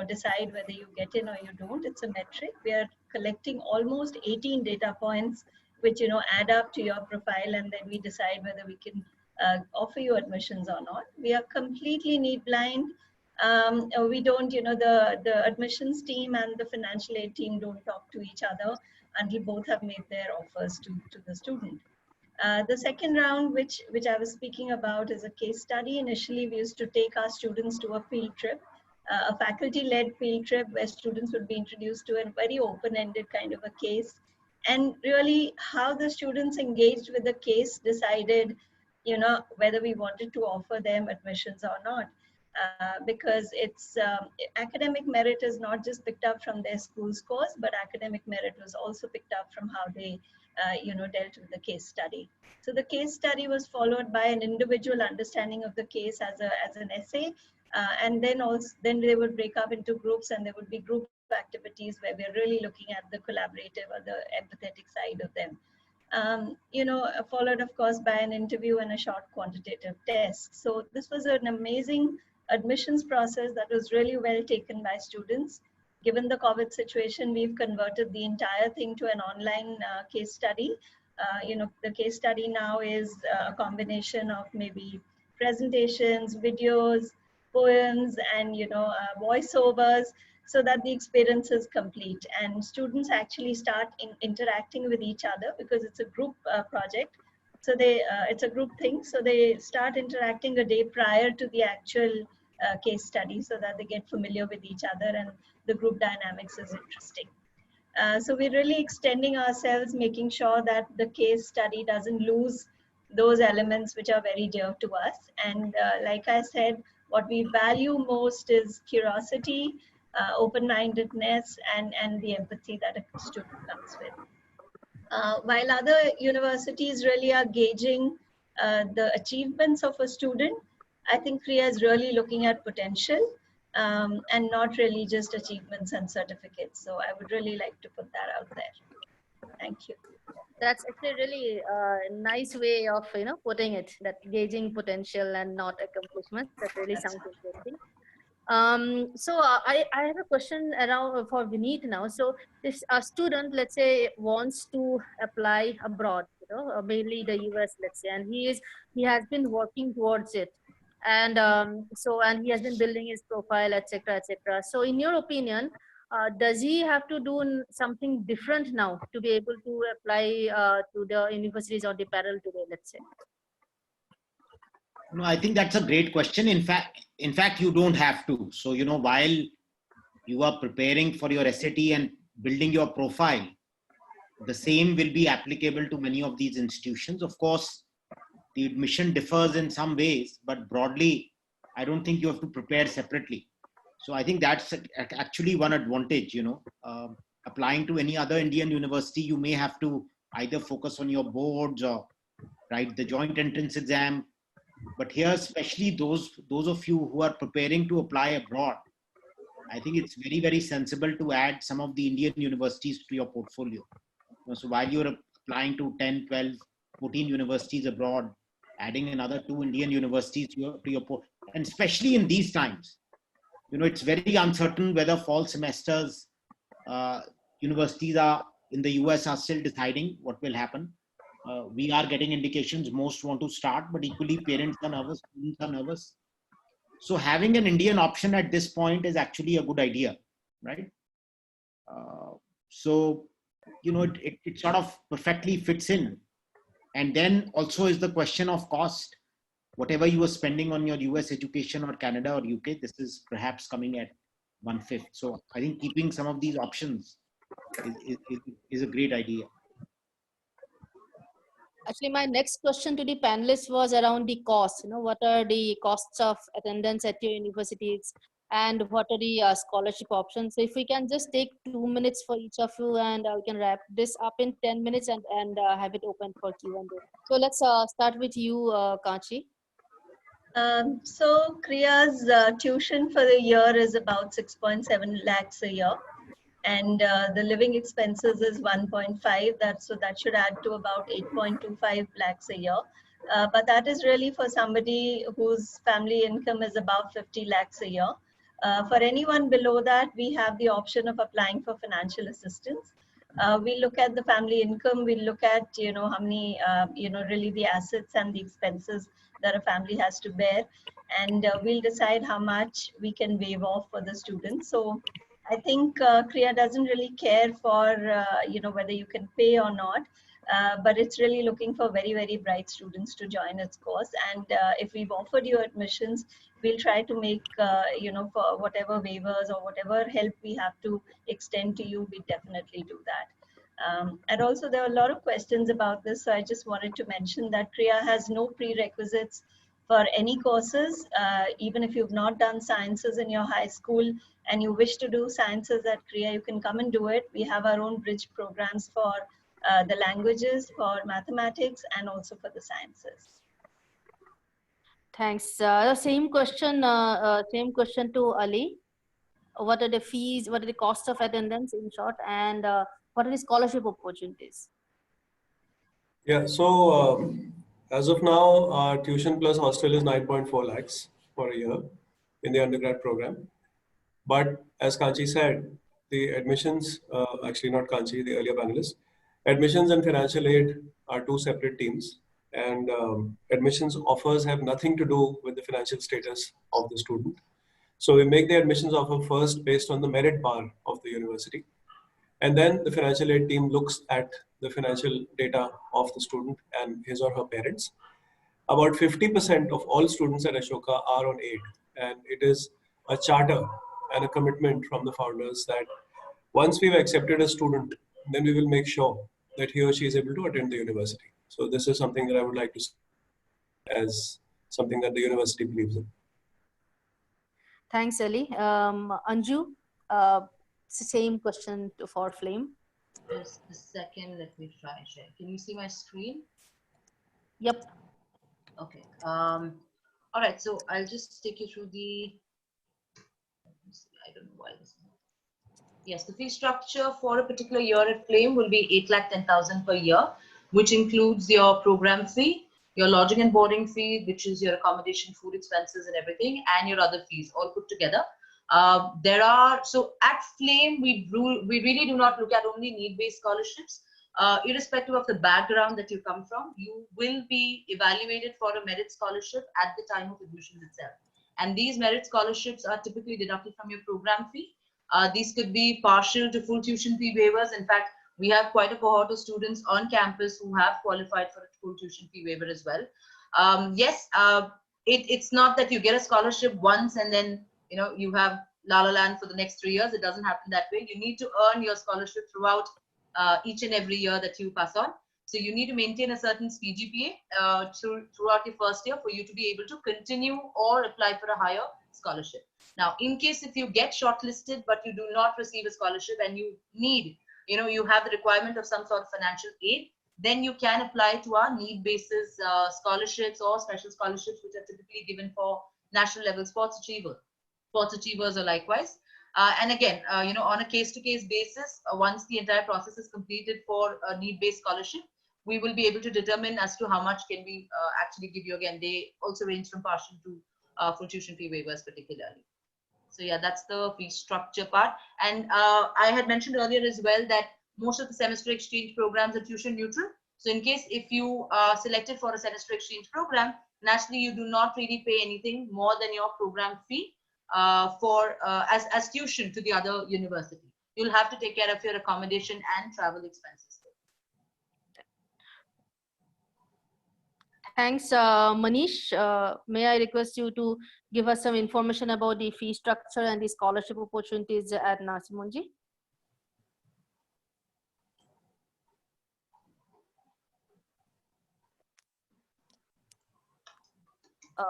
decide whether you get in or you don't. It's a metric. We are collecting almost 18 data points which add up to your profile, and then we decide whether we can offer you admissions or not. We are completely need blind. We don't, the admissions team and the financial aid team don't talk to each other until both have made their offers to the student. The second round, which I was speaking about, is a case study. Initially, we used to take our students to a field trip, a faculty-led field trip where students would be introduced to a very open-ended kind of a case. And really how the students engaged with the case decided, whether we wanted to offer them admissions or not. Because it's academic merit is not just picked up from their school scores, but academic merit was also picked up from how they dealt with the case study. So the case study was followed by an individual understanding of the case as an essay, and then they would break up into groups, and there would be group activities where we're really looking at the collaborative or the empathetic side of them. Followed of course by an interview and a short quantitative test. So this was an amazing admissions process that was really well taken by students. Given the COVID situation, we've converted the entire thing to an online case study. The case study now is a combination of maybe presentations, videos, poems, and voiceovers, so that the experience is complete. And students actually start interacting with each other because it's a group project. So it's a group thing. So they start interacting a day prior to the actual case study so that they get familiar with each other, and the group dynamics is interesting. So we're really extending ourselves, making sure that the case study doesn't lose those elements which are very dear to us. And like I said, what we value most is curiosity, open-mindedness, and the empathy that a student comes with. While other universities really are gauging the achievements of a student, I think CREA is really looking at potential and not really just achievements and certificates. So I would really like to put that out there. Thank you. That's actually really nice way of putting it. That gauging potential and not accomplishments. That really sounds interesting. So I have a question around for Vineet now. So if a student, let's say, wants to apply abroad, mainly the US, let's say, and he has been working towards it, and and he has been building his profile, etc., etc. So in your opinion, does he have to do something different now to be able to apply to the universities or the parallel today, let's say? No, I think that's a great question. In fact, you don't have to. So, while you are preparing for your SAT and building your profile, the same will be applicable to many of these institutions. Of course, the admission differs in some ways, but broadly, I don't think you have to prepare separately. So I think that's actually one advantage, applying to any other Indian university, you may have to either focus on your boards or write the joint entrance exam. But here, especially those of you who are preparing to apply abroad, I think it's very, very sensible to add some of the Indian universities to your portfolio. So while you're applying to 10, 12, 14 universities abroad, adding another 2 Indian universities to your portfolio, and especially in these times, it's very uncertain whether fall semesters, universities in the US are still deciding what will happen. We are getting indications most want to start, but equally parents are nervous, students are nervous. So having an Indian option at this point is actually a good idea, right? So, it sort of perfectly fits in. And then also is the question of cost. Whatever you are spending on your US education or Canada or UK, this is perhaps coming at 1/5. So I think keeping some of these options is a great idea. Actually, my next question to the panelists was around the cost. What are the costs of attendance at your universities, and what are the scholarship options? So if we can just take 2 minutes for each of you, and we can wrap this up in 10 minutes and have it open for Q&A. So let's start with you, Kanchi. So Kriya's tuition for the year is about 6.7 lakhs a year. And the living expenses is 1.5. So that should add to about 8.25 lakhs a year. But that is really for somebody whose family income is above 50 lakhs a year. For anyone below that, we have the option of applying for financial assistance. We look at the family income. We look at how many really the assets and the expenses that a family has to bear, and we'll decide how much we can waive off for the students. So I think Kriya doesn't really care for whether you can pay or not, but it's really looking for very, very bright students to join its course. And if we've offered you admissions, we'll try to make for whatever waivers or whatever help we have to extend to you, we definitely do that. And also there are a lot of questions about this, so I just wanted to mention that Kriya has no prerequisites for any courses. Even if you've not done sciences in your high school and you wish to do sciences at Kriya, you can come and do it. We have our own bridge programs for the languages, for mathematics, and also for the sciences. Thanks. Same question to Ali. What are the fees? What are the costs of attendance, in short, and what are the scholarship opportunities? Yeah. So as of now, our tuition plus hostel is 9.4 lakhs for a year in the undergrad program. But as Kanchi said, the admissions, actually not Kanchi, the earlier panelists, admissions and financial aid are 2 separate teams. And admissions offers have nothing to do with the financial status of the student. So we make the admissions offer first based on the merit bar of the university. And then the financial aid team looks at the financial data of the student and his or her parents. About 50% of all students at Ashoka are on aid. And it is a charter and a commitment from the founders that once we've accepted a student, then we will make sure that he or she is able to attend the university. So this is something that I would like to see as something that the university believes in. Thanks, Ali. Anju, same question for Flame. Just a second, let me try and share. Can you see my screen? Yep. Okay. All right, so I'll just take you through the, I don't know why this. Yes, the fee structure for a particular year at Flame will be 8,10,000 per year. which includes your program fee, your lodging and boarding fee, which is your accommodation, food expenses and everything, and your other fees all put together. So at Flame, we really do not look at only need-based scholarships. Irrespective of the background that you come from, you will be evaluated for a merit scholarship at the time of admissions itself. And these merit scholarships are typically deducted from your program fee. These could be partial to full tuition fee waivers. In fact, we have quite a cohort of students on campus who have qualified for a full tuition fee waiver as well. Yes, it's not that you get a scholarship once and then you have La La Land for the next 3 years. It doesn't happen that way. You need to earn your scholarship throughout each and every year that you pass on. So you need to maintain a certain CGPA throughout your first year for you to be able to continue or apply for a higher scholarship. Now, in case if you get shortlisted but you do not receive a scholarship and you need, you have the requirement of some sort of financial aid, then you can apply to our need basis scholarships or special scholarships, which are typically given for national level sports achievers or likewise. And again, on a case-to-case basis, once the entire process is completed for a need-based scholarship, we will be able to determine as to how much can we actually give you. Again, they also range from partial to full tuition fee waivers particularly. So yeah, that's the fee structure part. And I had mentioned earlier as well that most of the semester exchange programs are tuition neutral. So in case if you are selected for a semester exchange program, naturally you do not really pay anything more than your program fee as tuition to the other university. You'll have to take care of your accommodation and travel expenses. Thanks, Manish. May I request you to give us some information about the fee structure and the scholarship opportunities at Narsee Monjee?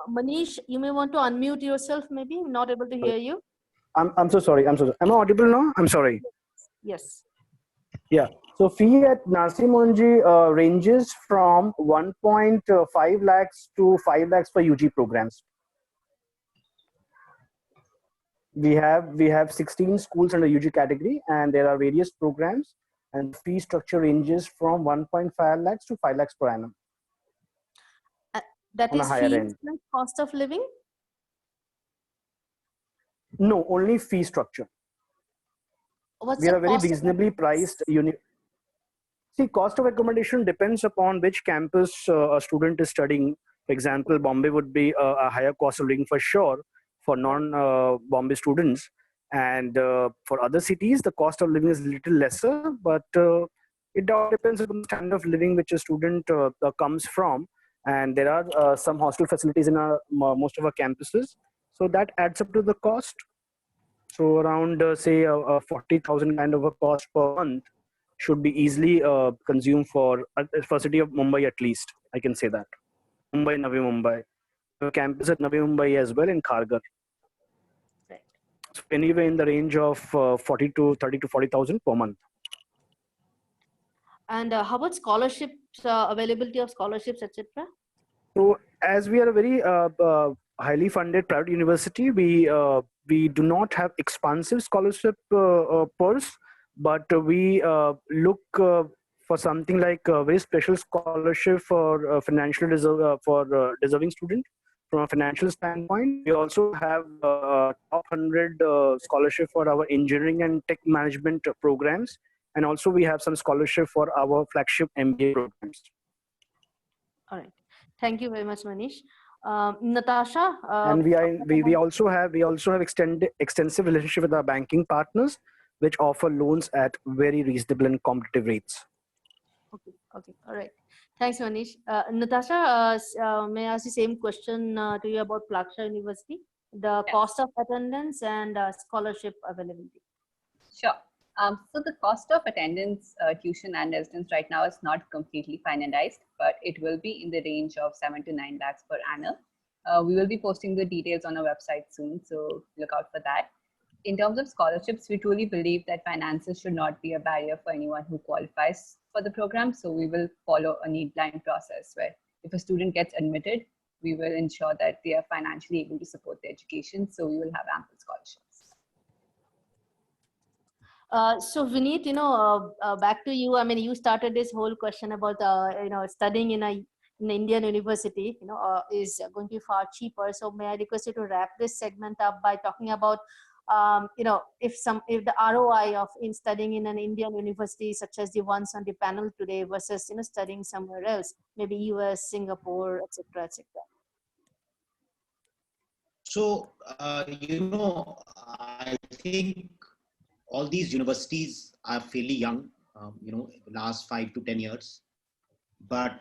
Manish, you may want to unmute yourself, maybe. I'm not able to hear you. I'm so sorry. Am I audible now? I'm sorry. Yes. Yeah. So fee at Narsee Monjee ranges from 1.5 lakhs to 5 lakhs for UG programs. We have 16 schools under UG category, and there are various programs, and fee structure ranges from 1.5 lakhs to 5 lakhs per annum. That is fees plus cost of living? No, only fee structure. What's we are a very reasonably priced unit. See, cost of accommodation depends upon which campus a student is studying. For example, Bombay would be a higher cost of living for sure for non-Bombay students. And for other cities, the cost of living is a little lesser, but it all depends on the standard of living which a student comes from. And there are some hostel facilities in most of our campuses. So that adds up to the cost. So around, say, 40,000 kind of a cost per month should be easily consumed for city of Mumbai at least. I can say that. Mumbai, Navi Mumbai. The campus at Navi Mumbai as well in Kharghar. Right. So anywhere in the range of 30 to 40,000 per month. And how about scholarships, availability of scholarships, etc.? So as we are a very highly funded private university, we do not have expansive scholarship purse, but we look for something like a very special scholarship for financial deserving student from a financial standpoint. We also have top 100 scholarship for our engineering and tech management programs. And also we have some scholarship for our flagship MBA programs. All right. Thank you very much, Manish. Natasha. And we also have extensive relationship with our banking partners, which offer loans at very reasonable and competitive rates. Okay. All right. Thanks, Manish. Natasha, may I ask the same question to you about Plaksha University, the cost of attendance and scholarship availability? Sure. So the cost of attendance, tuition and residence right now is not completely finalized, but it will be in the range of 7 to 9 lakhs per annum. We will be posting the details on our website soon, so look out for that. In terms of scholarships, we truly believe that finances should not be a barrier for anyone who qualifies for the program. So we will follow a need-blind process where if a student gets admitted, we will ensure that they are financially able to support their education. So we will have ample scholarships. So Vineet, back to you. I mean, you started this whole question about, studying in an Indian university, is going to be far cheaper. So may I request you to wrap this segment up by talking about, if the ROI of in studying in an Indian university, such as the ones on the panel today, versus studying somewhere else, maybe US, Singapore, etc., etc. So I think all these universities are fairly young, last 5 to 10 years, but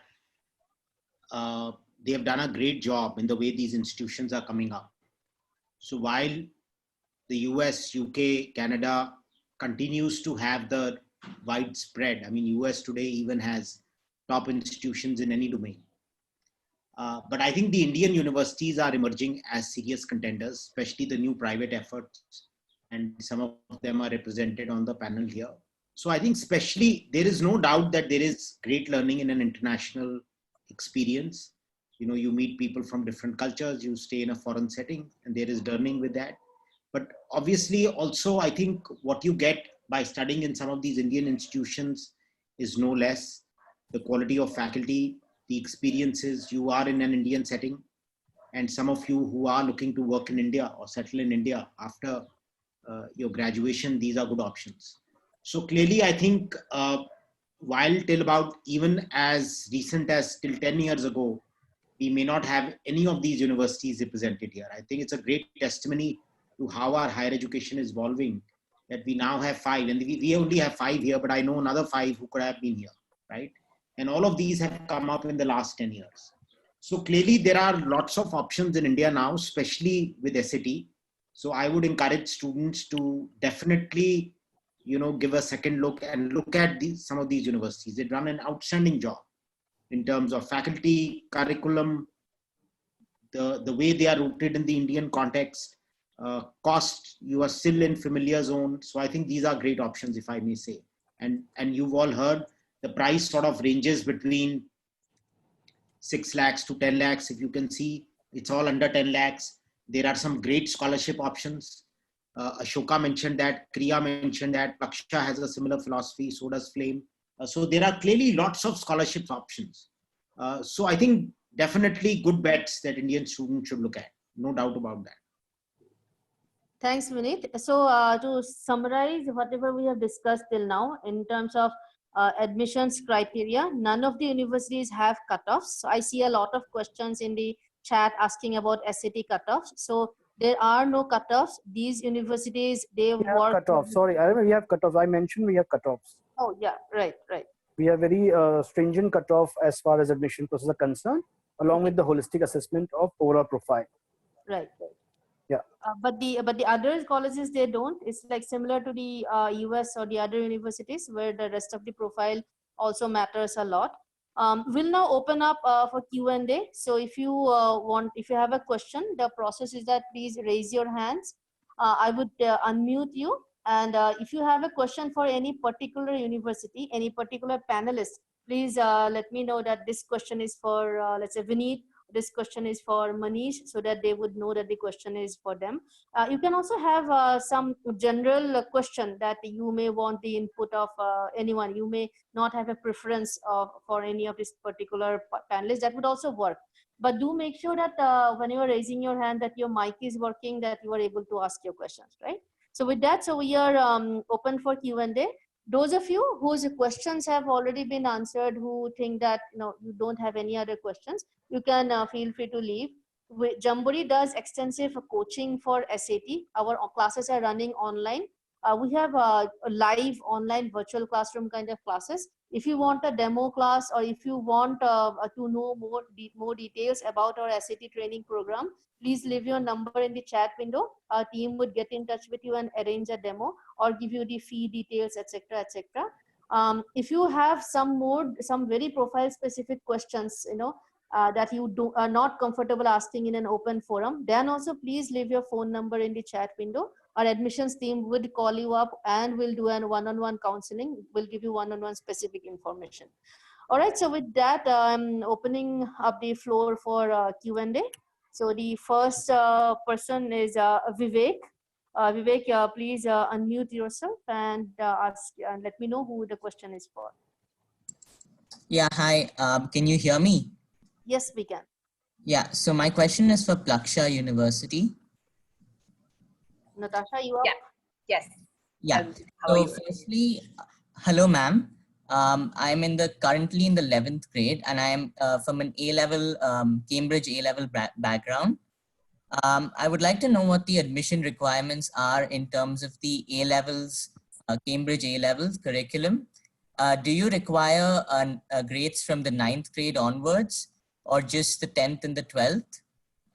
they have done a great job in the way these institutions are coming up. So while the US, UK, Canada continues to have the widespread, I mean, US today even has top institutions in any domain. But I think the Indian universities are emerging as serious contenders, especially the new private efforts, and some of them are represented on the panel here. So I think especially there is no doubt that there is great learning in an international experience. You meet people from different cultures, you stay in a foreign setting, and there is learning with that. But obviously also I think what you get by studying in some of these Indian institutions is no less the quality of faculty, the experiences. You are in an Indian setting, and some of you who are looking to work in India or settle in India after your graduation, these are good options. So clearly I think while till about even as recent as till 10 years ago, we may not have any of these universities represented here. I think it's a great testimony to how our higher education is evolving, that we now have 5, and we only have 5 here, but I know another 5 who could have been here, right? And all of these have come up in the last 10 years. So clearly there are lots of options in India now, especially with SAT. So I would encourage students to definitely, give a second look and look at some of these universities. They've done an outstanding job in terms of faculty, curriculum, the way they are rooted in the Indian context, cost, you are still in familiar zone. So I think these are great options, if I may say. And you've all heard the price sort of ranges between 6 lakhs to 10 lakhs. If you can see, it's all under 10 lakhs. There are some great scholarship options. Ashoka mentioned that, Kriya mentioned that, Plaksha has a similar philosophy, so does Flame. So there are clearly lots of scholarship options. So I think definitely good bets that Indian students should look at. No doubt about that. Thanks, Vineet. So to summarize whatever we have discussed till now in terms of admissions criteria, none of the universities have cutoffs. So I see a lot of questions in the chat asking about SAT cutoffs. So there are no cutoffs. These universities, they work. Cutoffs. Sorry, I remember we have cutoffs. I mentioned we have cutoffs. Oh yeah, right. We have very stringent cutoff as far as admission process are concerned, along with the holistic assessment of overall profile. Right. Yeah. But the other colleges, they don't. It's like similar to the US or the other universities where the rest of the profile also matters a lot. We'll now open up for Q&A. So if you if you have a question, the process is that please raise your hands. I would unmute you. And if you have a question for any particular university, any particular panelist, please let me know that this question is for, let's say, Vineet. This question is for Manish, so that they would know that the question is for them. You can also have some general question that you may want the input of anyone. You may not have a preference for any of this particular panelists. That would also work. But do make sure that when you are raising your hand that your mic is working, that you are able to ask your questions, right? So with that, so we are open for Q&A. Those of you whose questions have already been answered, who think that you don't have any other questions, you can feel free to leave. Jamboree does extensive coaching for SAT. Our classes are running online. We have a live online virtual classroom kind of classes. If you want a demo class, or if you want to know more details about our SAT training program, please leave your number in the chat window. Our team would get in touch with you and arrange a demo or give you the fee details, etc., etc. If you have some very profile specific questions, that you are not comfortable asking in an open forum, then also please leave your phone number in the chat window. Our admissions team would call you up and will do a one-on-one counseling. We'll give you one-on-one specific information. All right, so with that, I'm opening up the floor for Q&A. So the first person is Vivek. Vivek, please unmute yourself and ask. Let me know who the question is for. Yeah, hi. Can you hear me? Yes, we can. Yeah, so my question is for Plaksha University. Natasha, you are? Yeah. Yes. Yeah. How are So you? firstly, hello, ma'am. I'm currently in the 11th grade, and I am from an A-level, Cambridge A-level background. I would like to know what the admission requirements are in terms of the A-levels, Cambridge A-levels curriculum. Do you require grades from the 9th grade onwards, or just the 10th and the 12th?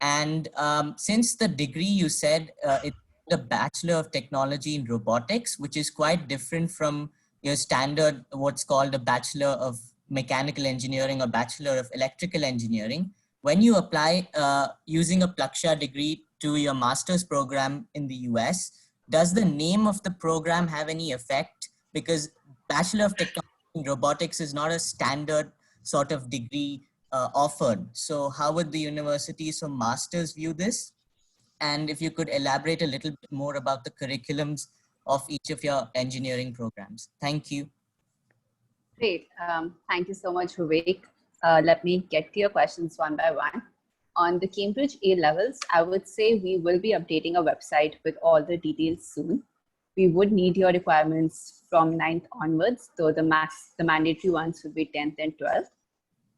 And since the degree you said it's the Bachelor of Technology in Robotics, which is quite different from your standard, what's called a Bachelor of Mechanical Engineering or Bachelor of Electrical Engineering, when you apply using a Plaksha degree to your master's program in the US, does the name of the program have any effect? Because Bachelor of Technology in Robotics is not a standard sort of degree offered. So how would the universities or masters view this? And if you could elaborate a little bit more about the curriculums of each of your engineering programs. Thank you. Great. Thank you so much, Vivek. Let me get to your questions one by one. On the Cambridge A levels, I would say we will be updating our website with all the details soon. We would need your requirements from 9th onwards, so the mandatory ones would be 10th and 12th.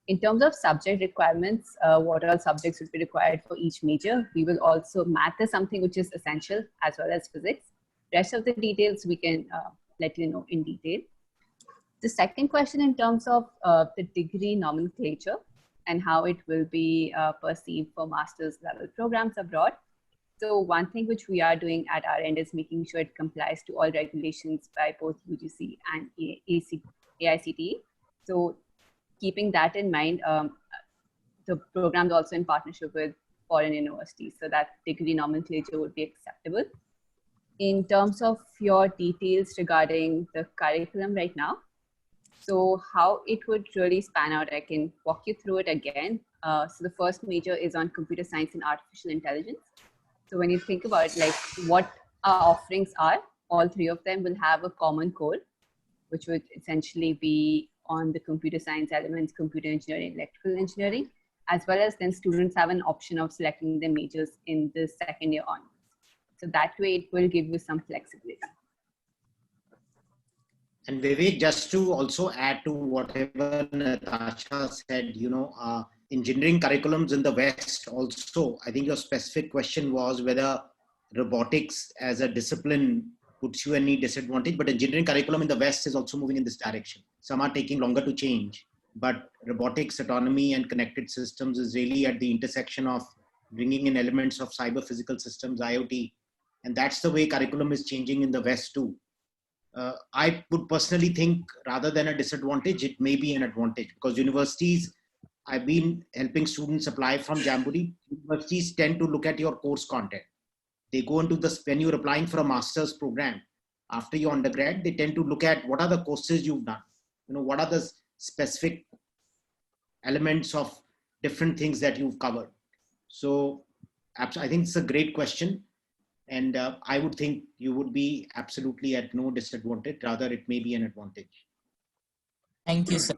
In terms of subject requirements, what all subjects would be required for each major. We will also, math is something which is essential, as well as physics. Rest of the details we can let you know in detail. The second question in terms of the degree nomenclature and how it will be perceived for master's level programs abroad. So one thing which we are doing at our end is making sure it complies to all regulations by both UGC and AICTE. So keeping that in mind, the program is also in partnership with foreign universities, so that degree nomenclature would be acceptable. In terms of your details regarding the curriculum right now, so how it would really span out, I can walk you through it again. So the first major is on computer science and artificial intelligence. So when you think about it, like what our offerings are, all three of them will have a common core, which would essentially be on the computer science elements, computer engineering, electrical engineering, as well as then students have an option of selecting their majors in the second year onwards. So that way it will give you some flexibility. And Vivek, just to also add to whatever Natasha said, engineering curriculums in the West also, I think your specific question was whether robotics as a discipline puts you any disadvantage, but engineering curriculum in the West is also moving in this direction. Some are taking longer to change, but robotics, autonomy, and connected systems is really at the intersection of bringing in elements of cyber physical systems, IoT, and that's the way curriculum is changing in the West too. I would personally think rather than a disadvantage, it may be an advantage, because universities, I've been helping students apply from Jamboree. Universities tend to look at your course content. They go into this, when you're applying for a master's program, after your undergrad, they tend to look at what are the courses you've done. What are the specific elements of different things that you've covered. So I think it's a great question. And I would think you would be absolutely at no disadvantage. Rather, it may be an advantage. Thank you, sir.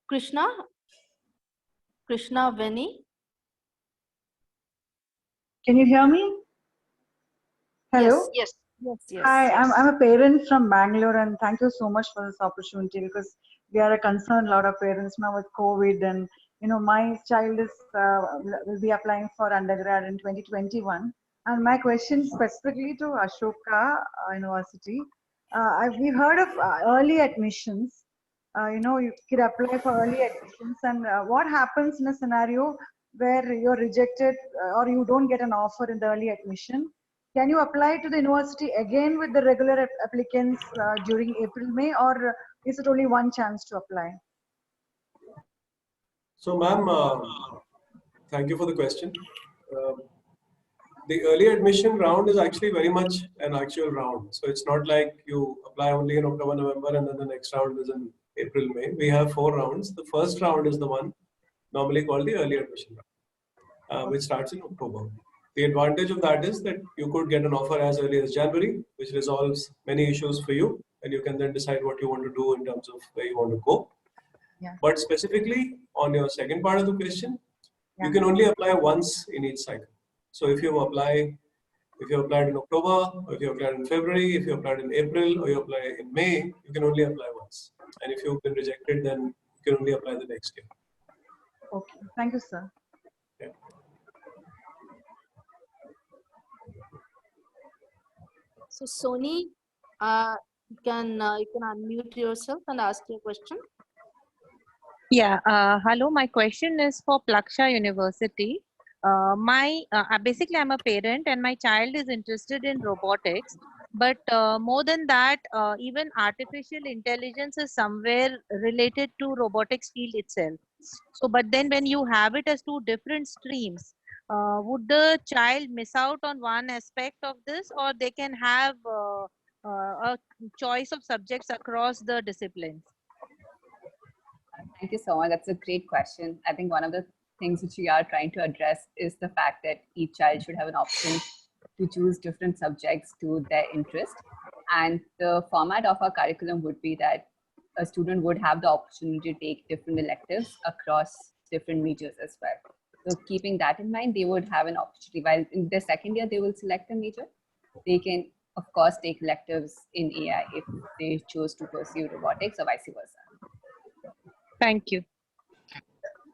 Krishna Veni. Can you hear me? Hello? Yes. Hi, I'm a parent from Bangalore, and thank you so much for this opportunity, because we are a concerned lot of parents now with COVID, and my child is will be applying for undergrad in 2021. And my question specifically to Ashoka University, we've heard of early admissions. You could apply for early admissions, and what happens in a scenario where you're rejected or you don't get an offer in the early admission? Can you apply to the university again with the regular applicants during April, May, or is it only one chance to apply? So, ma'am, thank you for the question. The early admission round is actually very much an actual round. So it's not like you apply only in October, November, and then the next round is in April, May. We have 4 rounds. The first round is the one normally called the early admission round, which starts in October. The advantage of that is that you could get an offer as early as January, which resolves many issues for you, and you can then decide what you want to do in terms of where you want to go. Yeah. But specifically on your second part of the question, Yeah. you can only apply once in each cycle. So if you applied in October, or if you applied in February, if you applied in April, or you apply in May, you can only apply once. And if you've been rejected, then you can only apply the next year. Okay, thank you, sir. Yeah. So Sony, you can unmute yourself and ask your question. Yeah, hello. My question is for Plaksha University. Basically, I'm a parent and my child is interested in robotics. But more than that, even artificial intelligence is somewhere related to robotics field itself. So, but then when you have it as two different streams, would the child miss out on one aspect of this, or they can have a choice of subjects across the disciplines? Thank you so much. That's a great question. I think one of the things which we are trying to address is the fact that each child should have an option to choose different subjects to their interest. And the format of our curriculum would be that a student would have the opportunity to take different electives across different majors as well. So keeping that in mind, they would have an opportunity. While in their second year, they will select a major. They can, of course, take electives in AI if they choose to pursue robotics or vice versa. Thank you.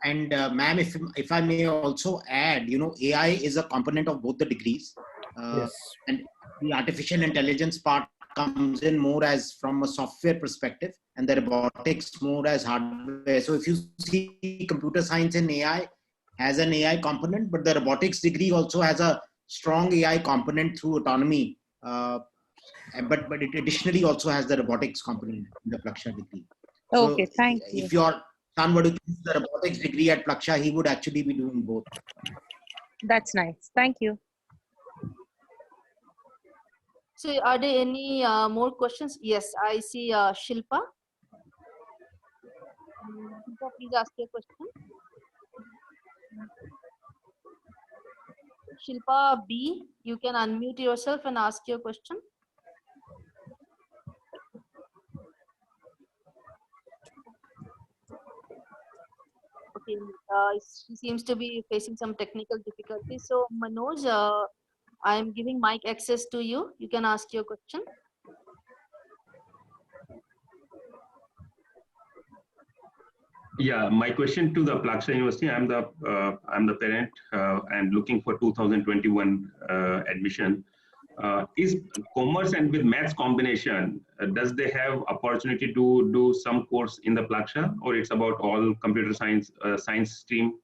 And ma'am, if I may also add, AI is a component of both the degrees. Yes. And the artificial intelligence part comes in more as from a software perspective, and the robotics more as hardware. So if you see computer science and AI has an AI component, but the robotics degree also has a strong AI component through autonomy. But it additionally also has the robotics component in the Plaksha degree. So Okay, thank you. if your son were to choose the robotics degree at Plaksha, he would actually be doing both. That's nice. Thank you. So are there any more questions? Yes, I see Shilpa. Shilpa, please ask your question. Shilpa B, you can unmute yourself and ask your question. Okay, she seems to be facing some technical difficulties. So Manoj, I am giving mic access to you. You can ask your question. Yeah, my question to the Plaksha University. I'm the parent and looking for 2021 admission. Is commerce and with maths combination, does they have opportunity to do some course in the Plaksha, or it's about all computer science science stream?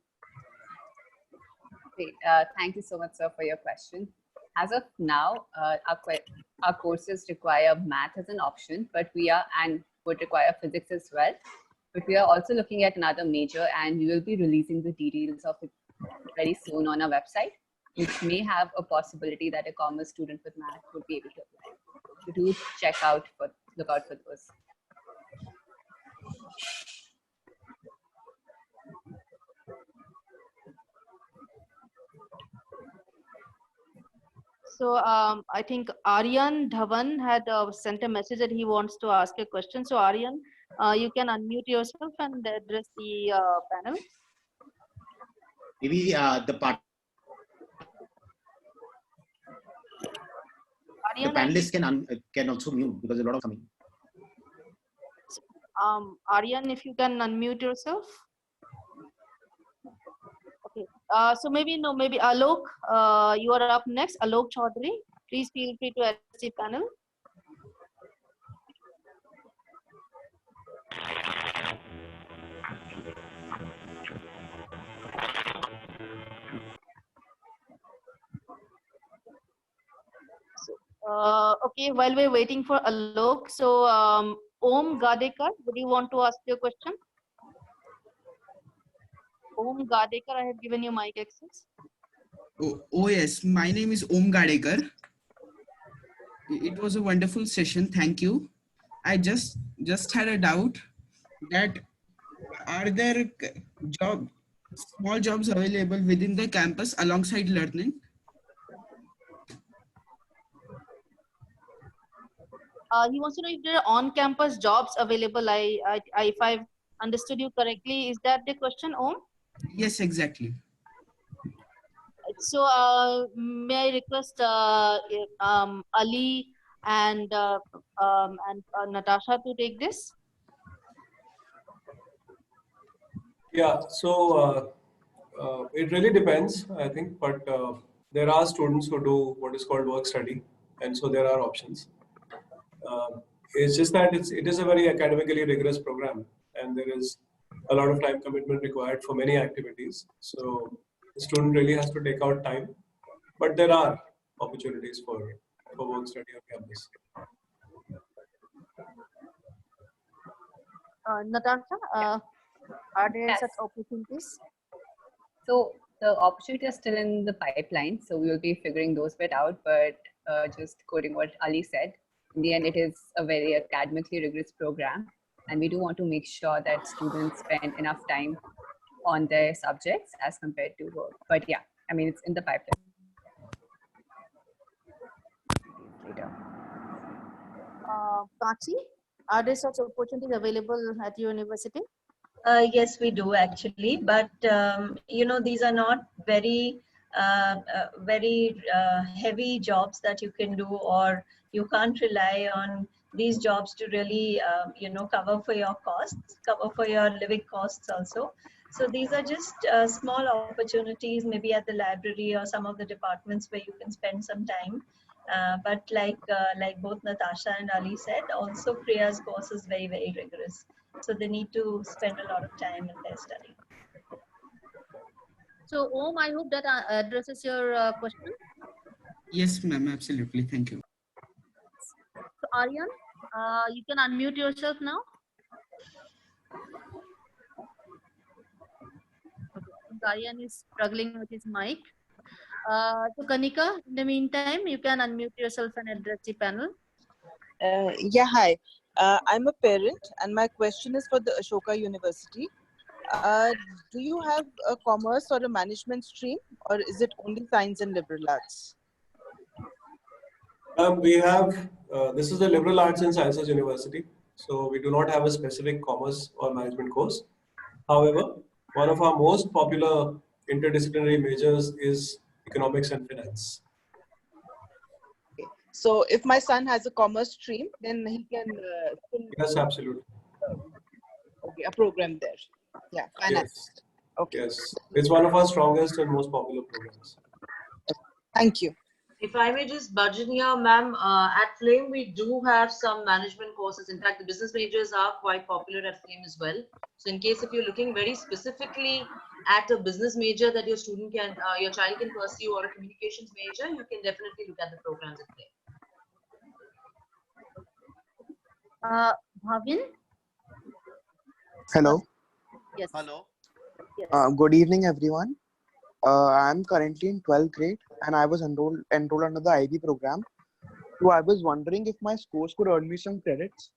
Great. Thank you so much, sir, for your question. As of now, our courses require math as an option, but would require physics as well. But we are also looking at another major, and we will be releasing the details of it very soon on our website, which may have a possibility that a commerce student with math would be able to apply. So do look out for those. So I think Aryan Dhawan had sent a message that he wants to ask a question. So Aryan, you can unmute yourself and address the panel. Maybe the panelists can also mute because a lot of coming. Aryan, if you can unmute yourself. Okay. So maybe Alok, you are up next. Alok Chaudhary, please feel free to address the panel. Okay, while we're waiting for Alok, so Om Gadekar, would you want to ask your question? Om Gadekar, I have given you mic access. Oh yes, my name is Om Gadekar. It was a wonderful session. Thank you. I just had a doubt that are there small jobs available within the campus alongside learning? he wants to know if there are on-campus jobs available. If I've understood you correctly, is that the question, Om? Yes, exactly. So may I request Ali and Natasha to take this? Yeah, so it really depends, I think, but there are students who do what is called work study, and so there are options. It's just that it is a very academically rigorous program, and there is a lot of time commitment required for many activities. So the student really has to take out time, but there are opportunities for work study on campus. Natasha, are there Yes. such opportunities? So the opportunity is still in the pipeline, so we will be figuring those bit out. But just quoting what Ali said, in the end, it is a very academically rigorous program, and we do want to make sure that students spend enough time on their subjects as compared to work. But yeah, I mean, it's in the pipeline. Later. Kachi, are there such opportunities available at your university? Yes, we do actually, but you know, these are not very heavy jobs that you can do, or you can't rely on these jobs to really you know, cover for your costs, cover for your living costs also. So these are just small opportunities, maybe at the library or some of the departments where you can spend some time. But like both Natasha and Ali said, also Priya's course is very rigorous. So they need to spend a lot of time in their study. So Om, I hope that addresses your question. Yes, ma'am, absolutely. Thank you. So Aryan, you can unmute yourself now. Okay. Aryan is struggling with his mic. So Kanika, in the meantime, you can unmute yourself and address the panel. Yeah, hi. I'm a parent, and my question is for the Ashoka University. Do you have a commerce or a management stream, or is it only science and liberal arts? We have, this is the Liberal Arts and Sciences University, so we do not have a specific commerce or management course. However, one of our most popular interdisciplinary majors is economics and finance. So if my son has a commerce stream, then he can Yes, absolutely. okay, a program there. Yeah, finance. Yes. Okay. Yes, it's one of our strongest and most popular programs. Thank you. If I may just budge in here, ma'am, at Flame, we do have some management courses. In fact, the business majors are quite popular at Flame as well. So in case if you're looking very specifically at a business major that your student can, your child can pursue, or a communications major, you can definitely look at the programs at Flame. Bhavin? Hello. Yes. Hello. Yes. Good evening, everyone. I'm currently in 12th grade, and I was enrolled under the IB program. So I was wondering if my scores could earn me some credits.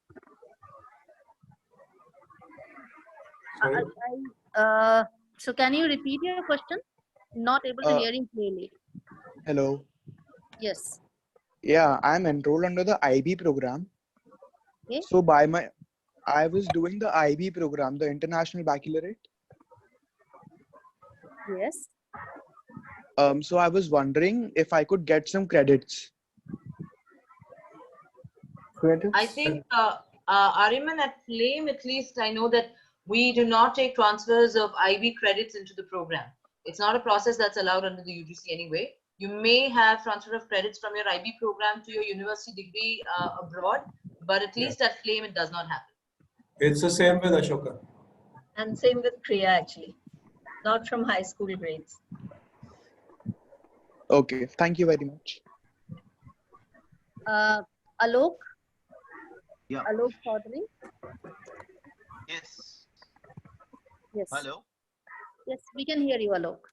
So can you repeat your question? Not able to hear you clearly. Hello. Yes. Yeah, I'm enrolled under the IB program. Okay. So I was doing the IB program, the International Baccalaureate. Yes. So I was wondering if I could get some credits. I think Ariman at Flame, at least I know that we do not take transfers of IB credits into the program. It's not a process that's allowed under the UGC anyway. You may have transfer of credits from your IB program to your university degree abroad, but at least at Flame it does not happen. It's the same with Ashoka. And same with Priya actually, not from high school grades. Okay, thank you very much. Alok? Yeah. Alok Chaudhary? Yes. Yes. Hello. Yes, we can hear you, Alok.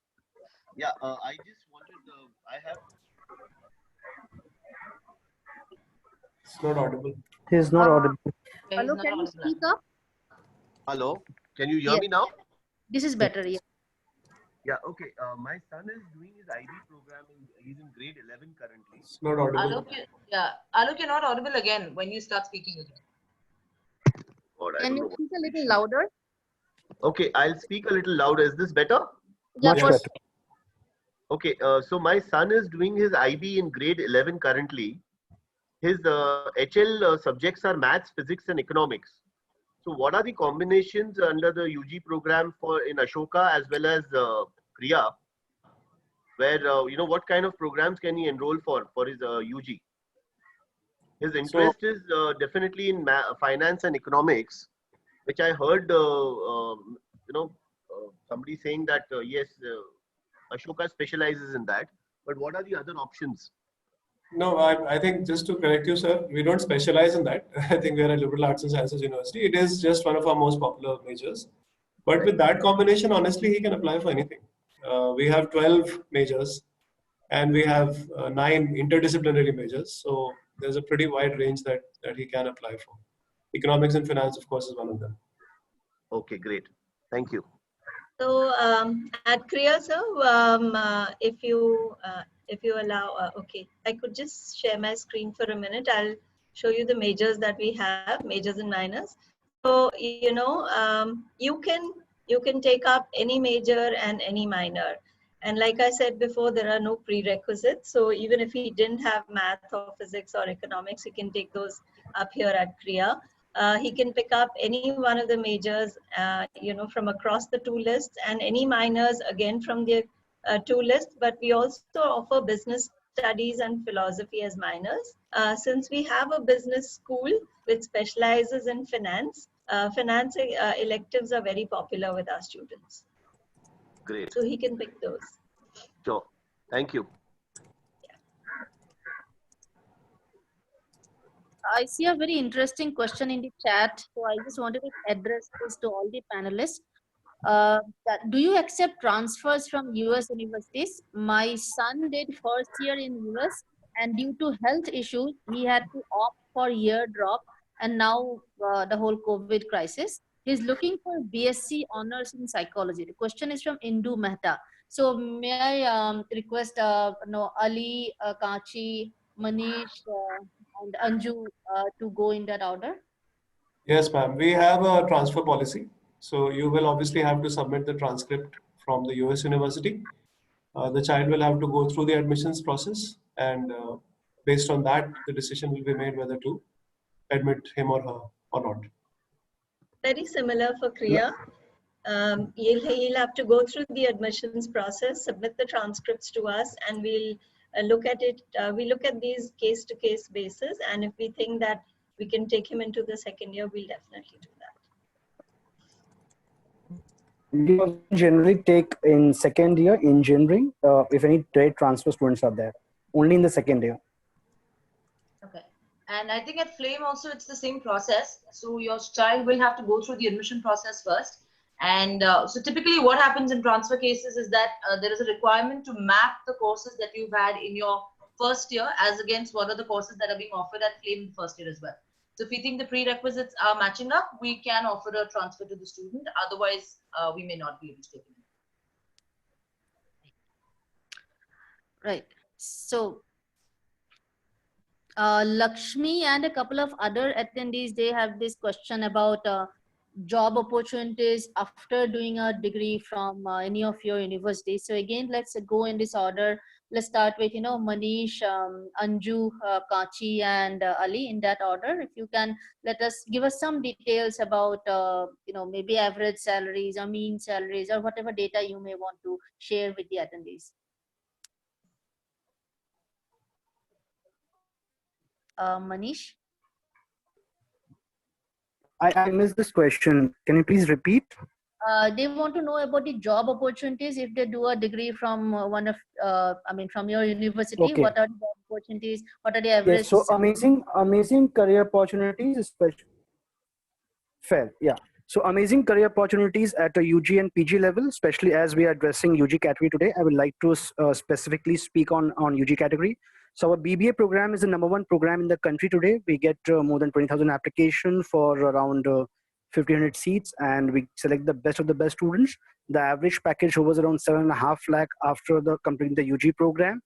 Yeah, I just wanted, I have. It's not audible. He's not audible. Alok, can you speak up? Hello. Can you hear Yes. me now? This is better, yeah. Yeah, okay. My son is doing his IB program. He's in grade 11 currently. It's not audible. Alok, Yeah, Alok, you're not audible again when you start speaking again. God, I Can don't you know what. speak a little louder? Okay, I'll speak a little louder. Is this better? Yeah, Much better. Okay, so my son is doing his IB in grade 11 currently. His HL subjects are maths, physics, and economics. So, what are the combinations under the UG program for in Ashoka as well as Kriya? Where what kind of programs can he enroll for his UG? His interest is definitely in finance and economics, which I heard somebody saying that yes, Ashoka specializes in that. But what are the other options? No, I think just to correct you, sir, we don't specialize in that. I think we are a liberal arts and sciences university. It is just one of our most popular majors. But with that combination, honestly, he can apply for anything. We have 12 majors and we have 9 interdisciplinary majors. So there's a pretty wide range that he can apply for. Economics and finance, of course, is one of them. Okay, great. Thank you. So at Kriya, sir, if you allow, okay, I could just share my screen for a minute. I'll show you the majors that we have, majors and minors. So you can take up any major and any minor. And like I said before, there are no prerequisites. So even if he didn't have math or physics or economics, he can take those up here at Kriya. He can pick up any one of the majors, from across the 2 lists, and any minors again from the 2 lists. But we also offer business studies and philosophy as minors. Since we have a business school which specializes in finance, finance electives are very popular with our students. Great. So he can pick those. Sure. Thank you. I see a very interesting question in the chat, so I just wanted to address this to all the panelists. Do you accept transfers from US universities? My son did first year in US, and due to health issues, he had to opt for year drop, and now the whole COVID crisis. He's looking for BSc honors in psychology. The question is from Indu Mehta. So may I request Ali, Kachi, Manish, and Anju to go in that order? Yes, ma'am. We have a transfer policy. So you will obviously have to submit the transcript from the US university. The child will have to go through the admissions process, and based on that, the decision will be made whether to admit him or her or not. Very similar for Kriya. He'll have to go through the admissions process, submit the transcripts to us, and we'll look at it. We look at these case-to-case basis, and if we think that we can take him into the second year, we'll definitely do that. We generally take in second year engineering if any trade transfer students are there, only in the second year. Okay. And I think at Flame also it's the same process. So your child will have to go through the admission process first. And so typically what happens in transfer cases is that there is a requirement to map the courses that you've had in your first year as against what are the courses that are being offered at Flame in first year as well. So if we think the prerequisites are matching up, we can offer a transfer to the student. Otherwise, we may not be able to take it. Right. So Lakshmi and a couple of other attendees, they have this question about job opportunities after doing a degree from any of your universities. So again, let's go in this order. Let's start with, Manish, Anju, Kachi, and Ali in that order. If you can give us some details about, maybe average salaries or mean salaries or whatever data you may want to share with the attendees. Manish? I missed this question. Can you please repeat? They want to know about the job opportunities if they do a degree from from your university. Okay. What are the job opportunities? What are the average? Yes, so amazing career opportunities, especially fair. Yeah. So amazing career opportunities at a UG and PG level, especially as we are addressing UG category today. I would like to specifically speak on UG category. So our BBA program is the #1 program in the country today. We get more than 20,000 applications for around 1,500 seats, and we select the best of the best students. The average package hovers around 7.5 lakh after completing the UG program.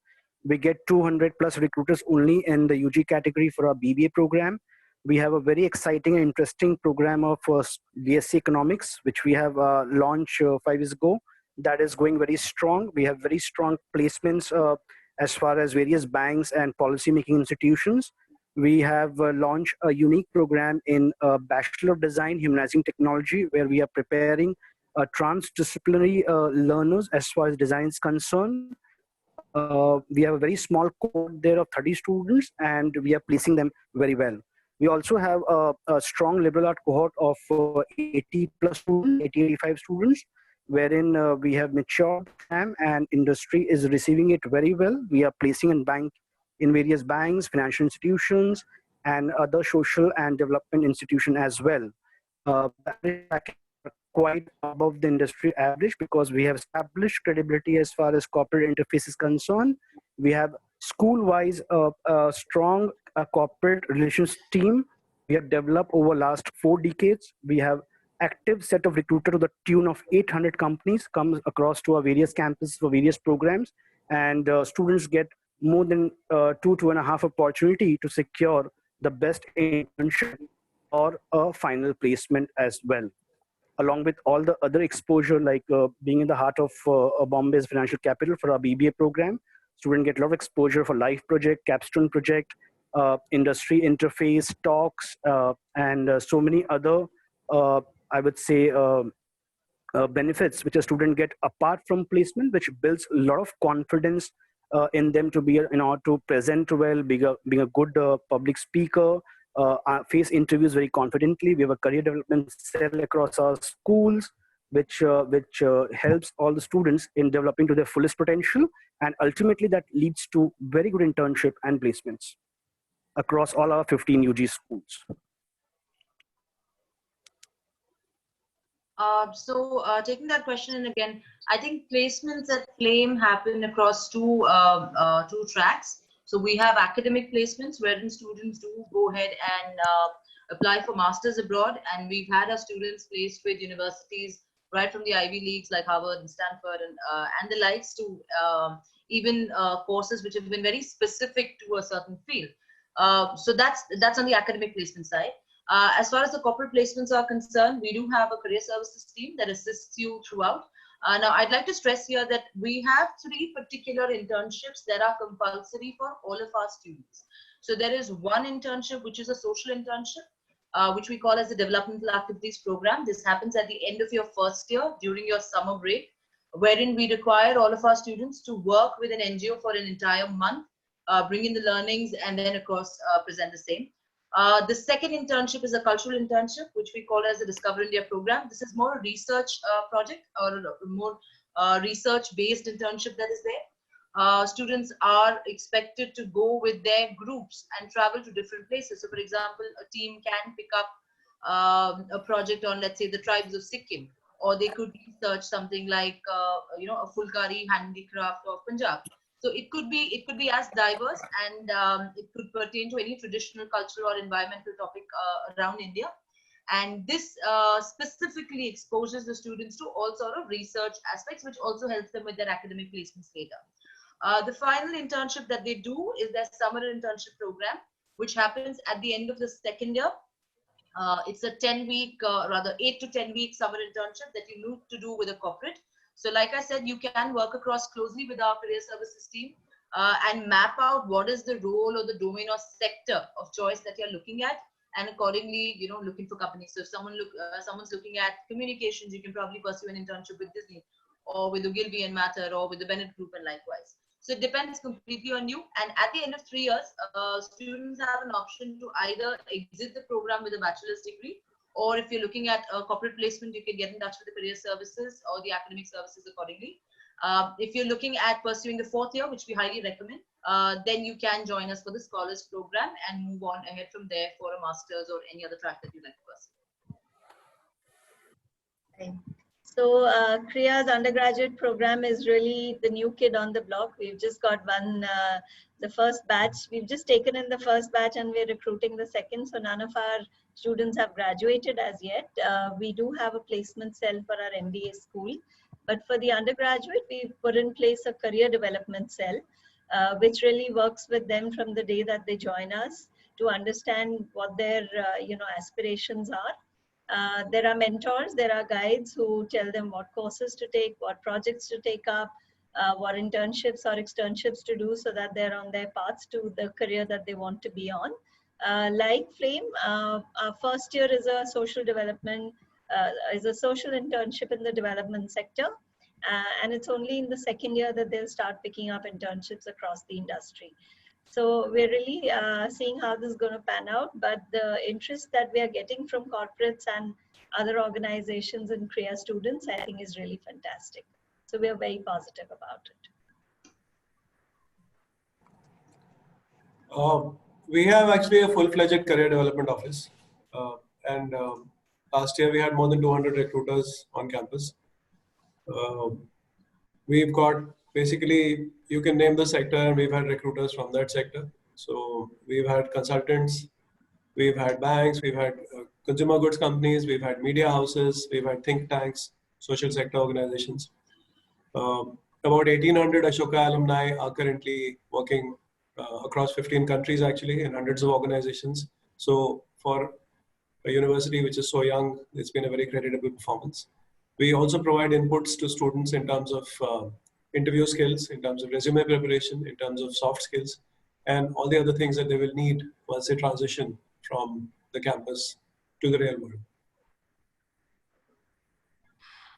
We get 200 plus recruiters only in the UG category for our BBA program. We have a very exciting and interesting program of BSc Economics, which we have launched 5 years ago. That is going very strong. We have very strong placements as far as various banks and policy-making institutions. We have launched a unique program in Bachelor of Design, Humanizing Technology, where we are preparing transdisciplinary learners as far as design is concerned. We have a very small cohort there of 30 students, and we are placing them very well. We also have a strong liberal art cohort of 80 plus students, 80, 85 students, wherein we have matured and industry is receiving it very well. We are placing in various banks, financial institutions, and other social and development institutions as well. Quite above the industry average because we have established credibility as far as corporate interface is concerned. We have school-wise a strong corporate relations team. We have developed over last 4 decades. We have active set of recruiters to the tune of 800 companies comes across to our various campuses for various programs, and students get more than 2.5 opportunity to secure the best internship or a final placement as well, along with all the other exposure like being in the heart of Bombay's financial capital for our BBA program. Students get a lot of exposure for life project, capstone project, industry interface, talks, and so many other, I would say, benefits which a student get apart from placement, which builds a lot of confidence in them to be in order to present well, being a good public speaker, face interviews very confidently. We have a career development cell across our schools, which helps all the students in developing to their fullest potential, and ultimately that leads to very good internship and placements across all our 15 UG schools. Taking that question in again, I think placements at Flame happen across two tracks. So we have academic placements wherein students do go ahead and apply for masters abroad, and we've had our students placed with universities right from the Ivy Leagues like Harvard and Stanford and the likes to even courses which have been very specific to a certain field. So that's on the academic placement side. As far as the corporate placements are concerned, we do have a career services team that assists you throughout. Now, I'd like to stress here that we have 3 particular internships that are compulsory for all of our students. So there is one internship, which is a social internship, which we call as the Developmental Activities Program. This happens at the end of your first year during your summer break, wherein we require all of our students to work with an NGO for an entire month, bring in the learnings, and then, of course, present the same. The second internship is a cultural internship, which we call as the Discover India program. This is more a research project or a more research-based internship that is there. Students are expected to go with their groups and travel to different places. So, for example, a team can pick up a project on, let's say, the tribes of Sikkim, or they could research something like, a Fulkari handicraft of Punjab. So it could be as diverse, and it could pertain to any traditional, cultural, or environmental topic around India. And this specifically exposes the students to all sort of research aspects, which also helps them with their academic placements later. The final internship that they do is their summer internship program, which happens at the end of the second year. It's a 10-week, rather 8 to 10 week summer internship that you need to do with a corporate. So like I said, you can work across closely with our career services team and map out what is the role or the domain or sector of choice that you're looking at, and accordingly, looking for companies. So if someone's looking at communications, you can probably pursue an internship with Disney or with Ogilvy and Mather or with the Bennett Group and likewise. So it depends completely on you. And at the end of 3 years, students have an option to either exit the program with a bachelor's degree, or if you're looking at a corporate placement, you can get in touch with the career services or the academic services accordingly. If you're looking at pursuing the 4th year, which we highly recommend, then you can join us for the Scholars Program and move on ahead from there for a master's or any other track that you'd like to pursue. So Kriya's undergraduate program is really the new kid on the block. We've just got the first batch. We've just taken in the first batch and we're recruiting the second. So none of our students have graduated as yet. We do have a placement cell for our MBA school. But for the undergraduate, we've put in place a career development cell. which really works with them from the day that they join us to understand what their aspirations are. There are mentors, there are guides who tell them what courses to take, what projects to take up, what internships or externships to do so that they're on their paths to the career that they want to be on. Like Flame, our first year is a social development, is a social internship in the development sector. And it's only in the second year that they'll start picking up internships across the industry. So we're really seeing how this is going to pan out, but the interest that we are getting from corporates and other organizations and Kriya students, I think is really fantastic. So we are very positive about it. We have actually a full-fledged career development office. And last year we had more than 200 recruiters on campus. We've got basically, you can name the sector and we've had recruiters from that sector. So we've had consultants, we've had banks, we've had consumer goods companies, we've had media houses, we've had think tanks, social sector organizations. About 1,800 Ashoka alumni are currently working across 15 countries actually in hundreds of organizations. So for a university which is so young, it's been a very creditable performance. We also provide inputs to students in terms of interview skills, in terms of resume preparation, in terms of soft skills, and all the other things that they will need once they transition from the campus to the real world.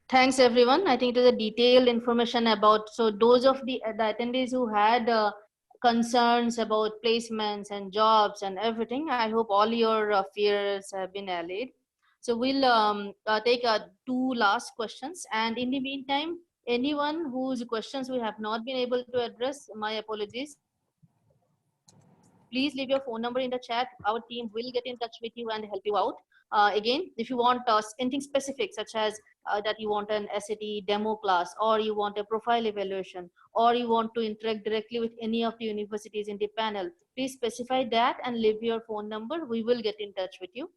Thanks, everyone. I think it was a detailed information about, so those of the attendees who had concerns about placements and jobs and everything, I hope all your fears have been allayed. So we'll take two last questions. And in the meantime, anyone whose questions we have not been able to address, my apologies. Please leave your phone number in the chat. Our team will get in touch with you and help you out. Again, if you want anything specific, such as that you want an SAT demo class, or you want a profile evaluation, or you want to interact directly with any of the universities in the panel, please specify that and leave your phone number. We will get in touch with you.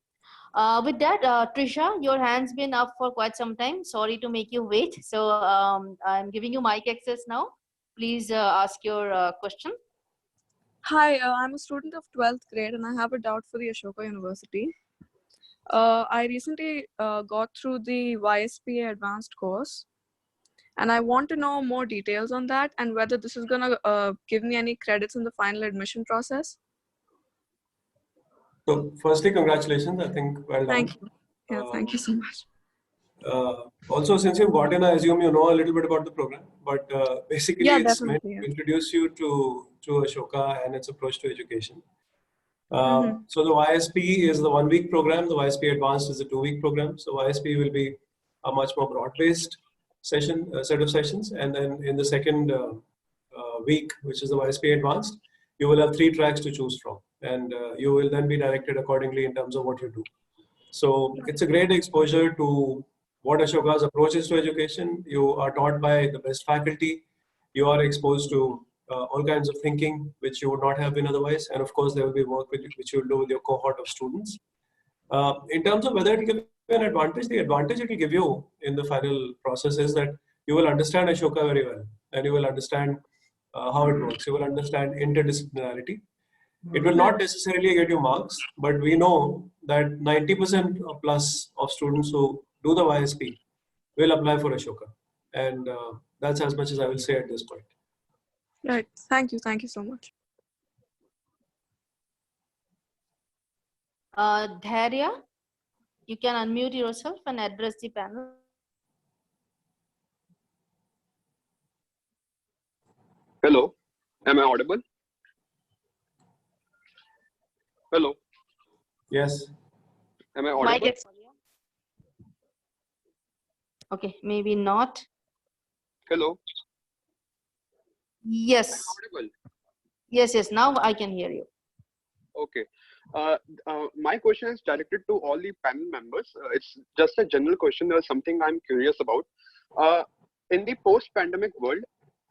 With that, Trisha, your hand's been up for quite some time. Sorry to make you wait. So I'm giving you mic access now. Please ask your question. Hi, I'm a student of 12th grade and I have a doubt for the Ashoka University. I recently got through the YSPA advanced course and I want to know more details on that and whether this is going to give me any credits in the final admission process. So firstly, congratulations. I think well done. Thank you. Yeah, thank you so much. Also, since you've got in, I assume you know a little bit about the program, but basically yeah, it's meant to introduce you to Ashoka and its approach to education. So the YSP is the 1-week program. The YSP Advanced is a 2-week program. So YSP will be a much more broad-based set of sessions. And then in the second week, which is the YSP Advanced, you will have 3 tracks to choose from. And you will then be directed accordingly in terms of what you do. So it's a great exposure to what Ashoka's approach is to education. You are taught by the best faculty. You are exposed to all kinds of thinking, which you would not have been otherwise. And of course, there will be work which you will do with your cohort of students. In terms of whether it will give you an advantage, the advantage it will give you in the final process is that you will understand Ashoka very well. And you will understand how it works. You will understand interdisciplinarity. It will not necessarily get you marks, but we know that 90% or plus of students who do the YSP will apply for Ashoka. And that's as much as I will say at this point. Right. Thank you. Thank you so much. Dharya, you can unmute yourself and address the panel. Hello, am I audible? Hello. Yes. Am I audible? Okay, maybe not. Hello. Yes. Audible? Yes, now I can hear you. Okay. My question is directed to all the panel members. It's just a general question. There's something I'm curious about. In the post-pandemic world,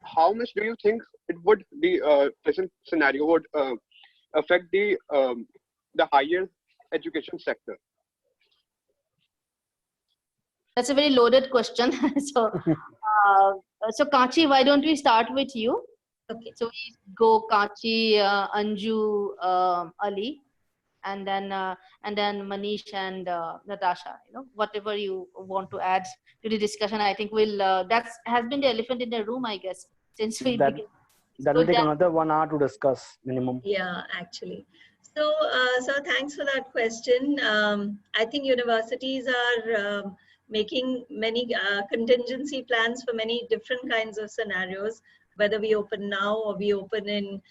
how much do you think it would, the present scenario would affect the higher education sector? That's a very loaded question. So Kachi, why don't we start with you? Okay. So we go Kachi, Anju, Ali, and then Manish and Natasha. You know, whatever you want to add to the discussion, I think we'll. That has been the elephant in the room, I guess, since we That began. that will take another 1 hour to discuss minimum. Yeah, actually. So, so thanks for that question. I think universities are making many contingency plans for many different kinds of scenarios. Whether we open now or we open in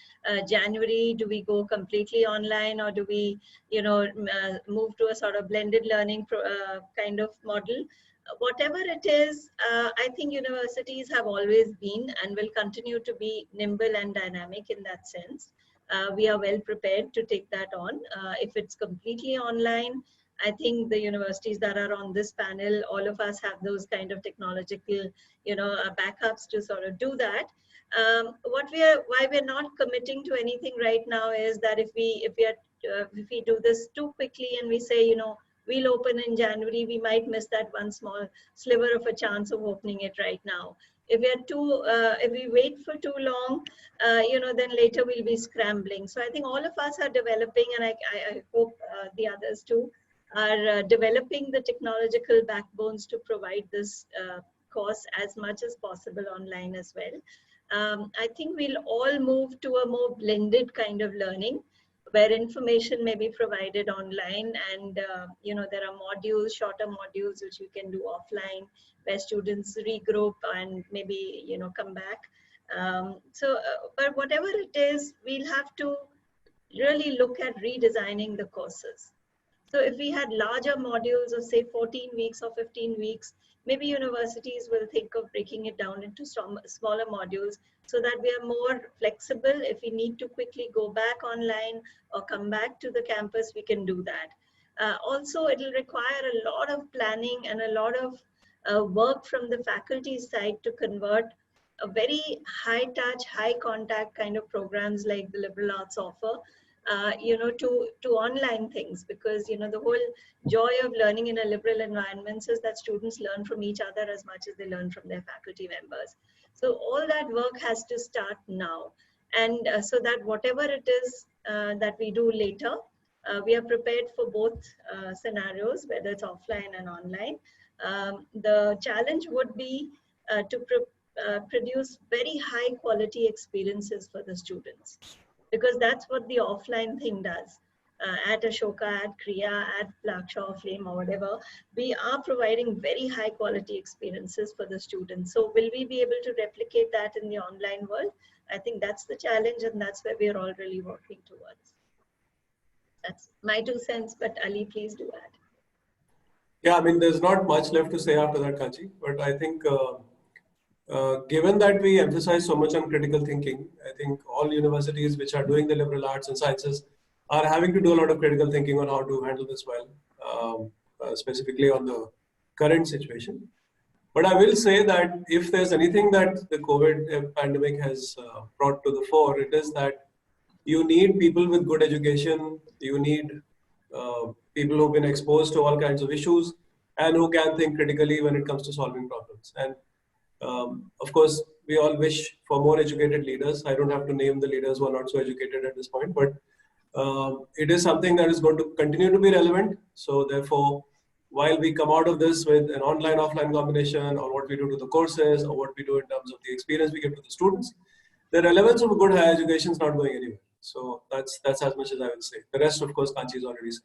January, do we go completely online or do we, move to a sort of blended learning kind of model? Whatever it is, I think universities have always been and will continue to be nimble and dynamic in that sense. We are well prepared to take that on. If it's completely online, I think the universities that are on this panel, all of us have those kind of technological, backups to sort of do that. Why we're not committing to anything right now is that if we do this too quickly and we say, we'll open in January, we might miss that one small sliver of a chance of opening it right now. If we wait for too long, then later we'll be scrambling. So I think all of us are developing, and I hope the others too are developing the technological backbones to provide this course as much as possible online as well. I think we'll all move to a more blended kind of learning, where information may be provided online and there are modules, shorter modules which you can do offline, where students regroup and maybe come back. But whatever it is, we'll have to really look at redesigning the courses. So if we had larger modules of say 14 weeks or 15 weeks, maybe universities will think of breaking it down into smaller modules so that we are more flexible. If we need to quickly go back online or come back to the campus, we can do that. Also, it will require a lot of planning and a lot of work from the faculty side to convert a very high touch, high contact kind of programs like the liberal arts offer, to online things, because the whole joy of learning in a liberal environment is that students learn from each other as much as they learn from their faculty members. So all that work has to start now, and so that whatever it is that we do later, we are prepared for both scenarios, whether it's offline and online. The challenge would be to produce very high quality experiences for the students, because that's what the offline thing does. At Ashoka, at Kriya, at Plaksha, Flame, or whatever, we are providing very high quality experiences for the students. So will we be able to replicate that in the online world? I think that's the challenge, and that's where we're all really working towards. That's my 2 cents, but Ali, please do add. Yeah, I mean, there's not much left to say after that, Kachi, but I think given that we emphasize so much on critical thinking, I think all universities which are doing the liberal arts and sciences are having to do a lot of critical thinking on how to handle this well, specifically on the current situation. But I will say that if there's anything that the COVID pandemic has brought to the fore, it is that you need people with good education, you need people who've been exposed to all kinds of issues and who can think critically when it comes to solving problems. And of course, we all wish for more educated leaders. I don't have to name the leaders who are not so educated at this point, but it is something that is going to continue to be relevant. So therefore, while we come out of this with an online-offline combination, or what we do to the courses, or what we do in terms of the experience we give to the students, the relevance of a good higher education is not going anywhere. So that's as much as I will say. The rest, of course, Kanchi has already said.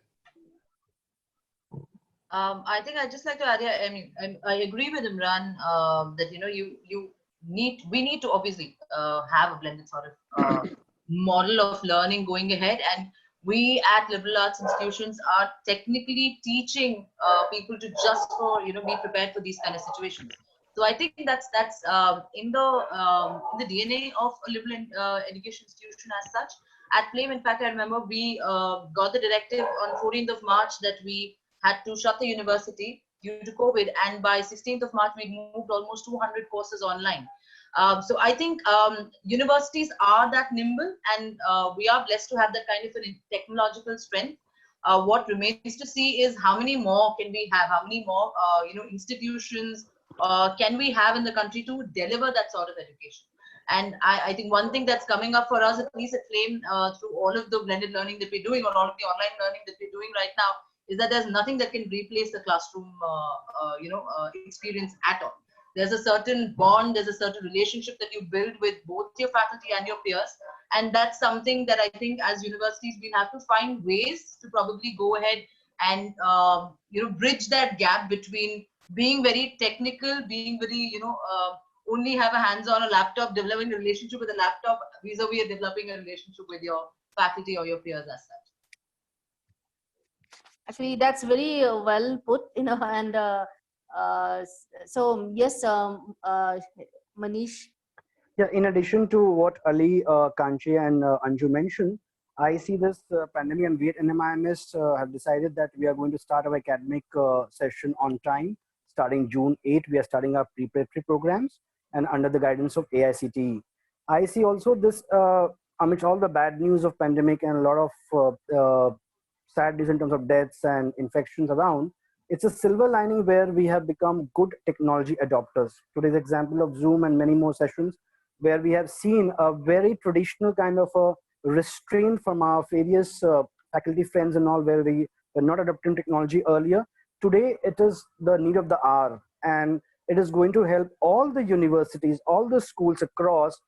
I think I'd just like to add here, I mean, I agree with Imran that, we need to obviously have a blended sort of model of learning going ahead. And we at liberal arts institutions are technically teaching people to just be prepared for these kind of situations. So I think that's in the DNA of a liberal education institution as such. At Flame, in fact, I remember we got the directive on 14th of March that we had to shut the university due to COVID, and by 16th of March, we moved almost 200 courses online. So I think universities are that nimble, and we are blessed to have that kind of a technological strength. What remains to see is how many more can we have, how many more institutions can we have in the country to deliver that sort of education. And I think one thing that's coming up for us, at least at Flame, through all of the blended learning that we're doing, or all of the online learning that we're doing right now, is that there's nothing that can replace the classroom, experience at all. There's a certain bond, there's a certain relationship that you build with both your faculty and your peers. And that's something that I think as universities, we have to find ways to probably go ahead and, bridge that gap between being very technical, being very, only have a hands on a laptop, developing a relationship with a laptop, vis-a-vis developing a relationship with your faculty or your peers as such. Actually, that's very well put, and so yes, Manish. Yeah, in addition to what Ali, Kanchi and Anju mentioned, I see this pandemic, and we at NMIMS have decided that we are going to start our academic session on time. Starting June 8, we are starting our preparatory programs and under the guidance of AICTE. I see also this, amidst all the bad news of pandemic and a lot of sad news in terms of deaths and infections around, it's a silver lining where we have become good technology adopters. Today's example of Zoom and many more sessions where we have seen a very traditional kind of a restraint from our various faculty friends and all, where we were not adopting technology earlier. Today, it is the need of the hour, and it is going to help all the universities, all the schools across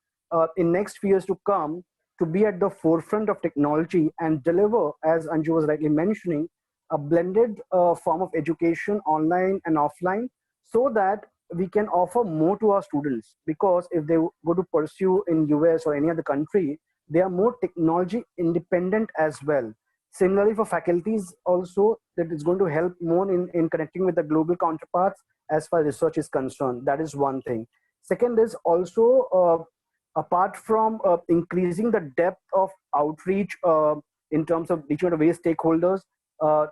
in next few years to come to be at the forefront of technology and deliver, as Anju was rightly mentioning, a blended form of education online and offline, so that we can offer more to our students. Because if they go to pursue in US or any other country, they are more technology independent as well. Similarly for faculties also, that is going to help more in connecting with the global counterparts as far as research is concerned. That is one thing. Second is also, apart from increasing the depth of outreach in terms of reaching out to various stakeholders,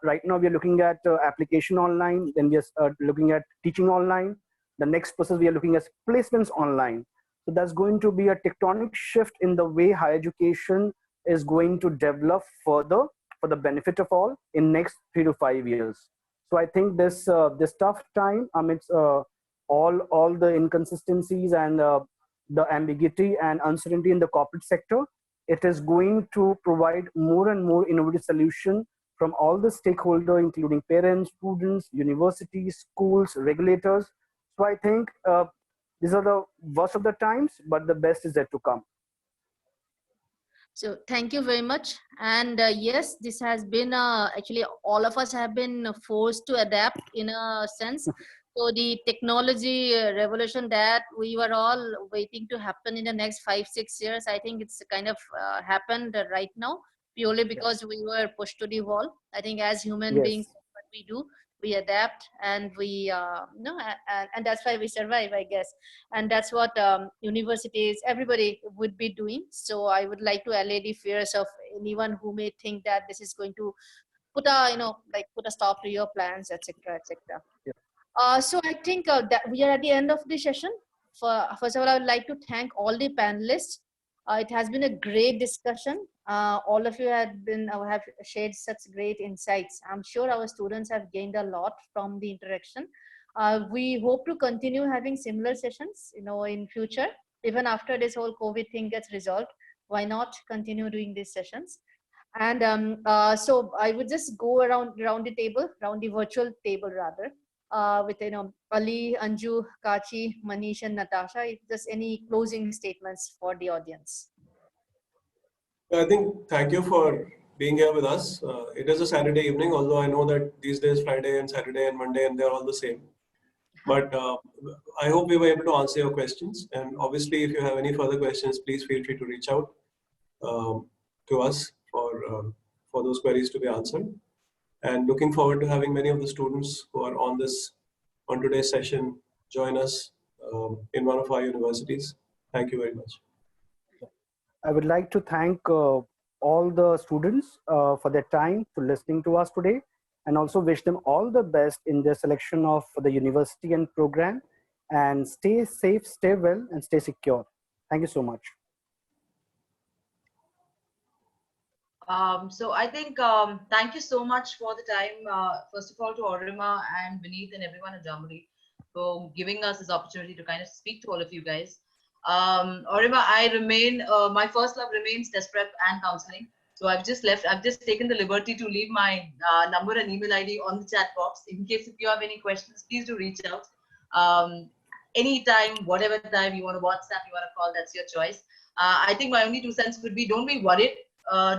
right now we are looking at application online, then we are looking at teaching online. The next process we are looking at placements online. So that's going to be a tectonic shift in the way higher education is going to develop further for the benefit of all in next 3 to 5 years. So I think this tough time amidst all the inconsistencies and the ambiguity and uncertainty in the corporate sector, it is going to provide more and more innovative solution from all the stakeholders, including parents, students, universities, schools, regulators. So I think these are the worst of the times, but the best is yet to come. So thank you very much. And yes, this has been actually all of us have been forced to adapt in a sense. So the technology revolution that we were all waiting to happen in the next 5-6 years, I think it's kind of happened right now, purely because we were pushed to the wall. I think as human beings, what we do, we adapt, and we and that's why we survive, I guess. And that's what universities, everybody would be doing. So I would like to allay the fears of anyone who may think that this is going to put a put a stop to your plans, etc., etc. So I think that we are at the end of the session. First of all, I would like to thank all the panelists. It has been a great discussion. All of you have shared such great insights. I'm sure our students have gained a lot from the interaction. We hope to continue having similar sessions, in future, even after this whole COVID thing gets resolved. Why not continue doing these sessions? And so I would just go around the table, around the virtual table rather, with Ali, Anju, Kachi, Manish, and Natasha. If there's any closing statements for the audience. I think thank you for being here with us. It is a Saturday evening, although I know that these days Friday and Saturday and Monday and they're all the same. But I hope we were able to answer your questions. And obviously, if you have any further questions, please feel free to reach out to us for those queries to be answered. And looking forward to having many of the students who are on today's session join us in one of our universities. Thank you very much. I would like to thank all the students for their time to listening to us today, and also wish them all the best in their selection of the university and program. And stay safe, stay well, and stay secure. Thank you so much. So I think thank you so much for the time. First of all, to Arima and Vineet and everyone at Jamboree for giving us this opportunity to kind of speak to all of you guys. Orima, I remain, my first love remains test prep and counseling. So I've just taken the liberty to leave my number and email ID on the chat box. In case if you have any questions, please do reach out. Anytime, whatever time you want to WhatsApp, you want to call, that's your choice. I think my only 2 cents would be, don't be worried.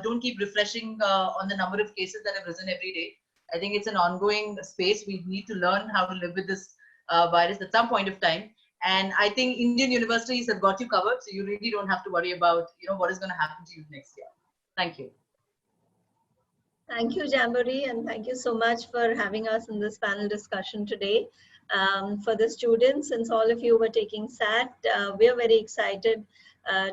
Don't keep refreshing on the number of cases that have risen every day. I think it's an ongoing space. We need to learn how to live with this virus at some point of time. And I think Indian universities have got you covered, so you really don't have to worry about what is going to happen to you next year. Thank you. Thank you, Jamboree, and thank you so much for having us in this panel discussion today. For the students, since all of you were taking SAT, we are very excited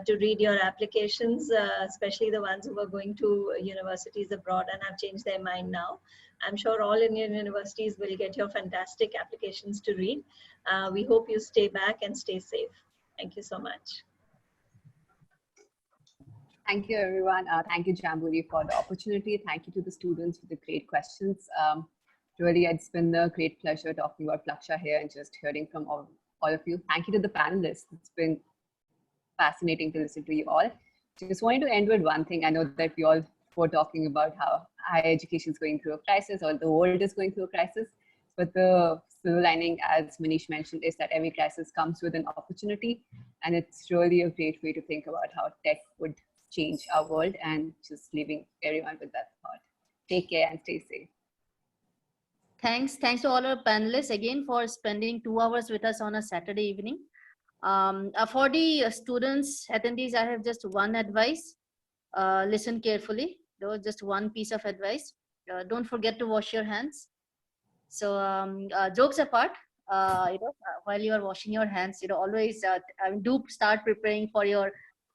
to read your applications, especially the ones who are going to universities abroad and have changed their mind now. I'm sure all Indian universities will get your fantastic applications to read. We hope you stay back and stay safe. Thank you so much. Thank you, everyone. Thank you, Jamboree, for the opportunity. Thank you to the students for the great questions. Really, it's been a great pleasure talking about Plaksha here and just hearing from all of you. Thank you to the panelists. It's been fascinating to listen to you all. Just wanted to end with one thing. I know that we all were talking about how higher education is going through a crisis, or the world is going through a crisis. But the silver lining, as Manish mentioned, is that every crisis comes with an opportunity. And it's really a great way to think about how tech would change our world, and just leaving everyone with that thought. Take care and stay safe. Thanks to all our panelists again for spending 2 hours with us on a Saturday evening. For the students, attendees, I have just one advice. Listen carefully. There was just one piece of advice. Don't forget to wash your hands. So jokes apart, while you are washing your hands, always do start preparing for your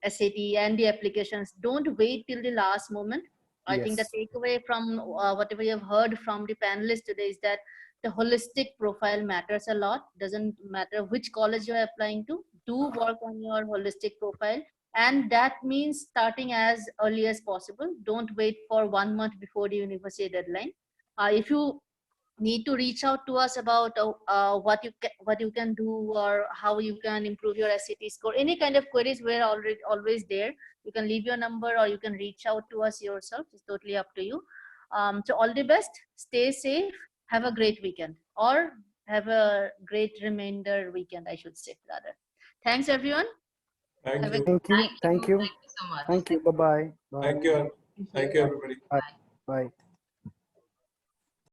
SAT and the applications. Don't wait till the last moment. I think the takeaway from whatever you have heard from the panelists today is that the holistic profile matters a lot. Doesn't matter which college you're applying to, do work on your holistic profile. And that means starting as early as possible. Don't wait for 1 month before the university deadline. If you need to reach out to us about what you can do or how you can improve your SAT score, any kind of queries, we're always there. You can leave your number or you can reach out to us yourself. It's totally up to you. So all the best, stay safe, have a great weekend, or have a great remainder weekend, I should say rather. Thanks everyone. Thank you. Thank you Thank you so much. Thank you. Bye-bye. Bye. Thank you. Thank you, everybody. Bye. Bye.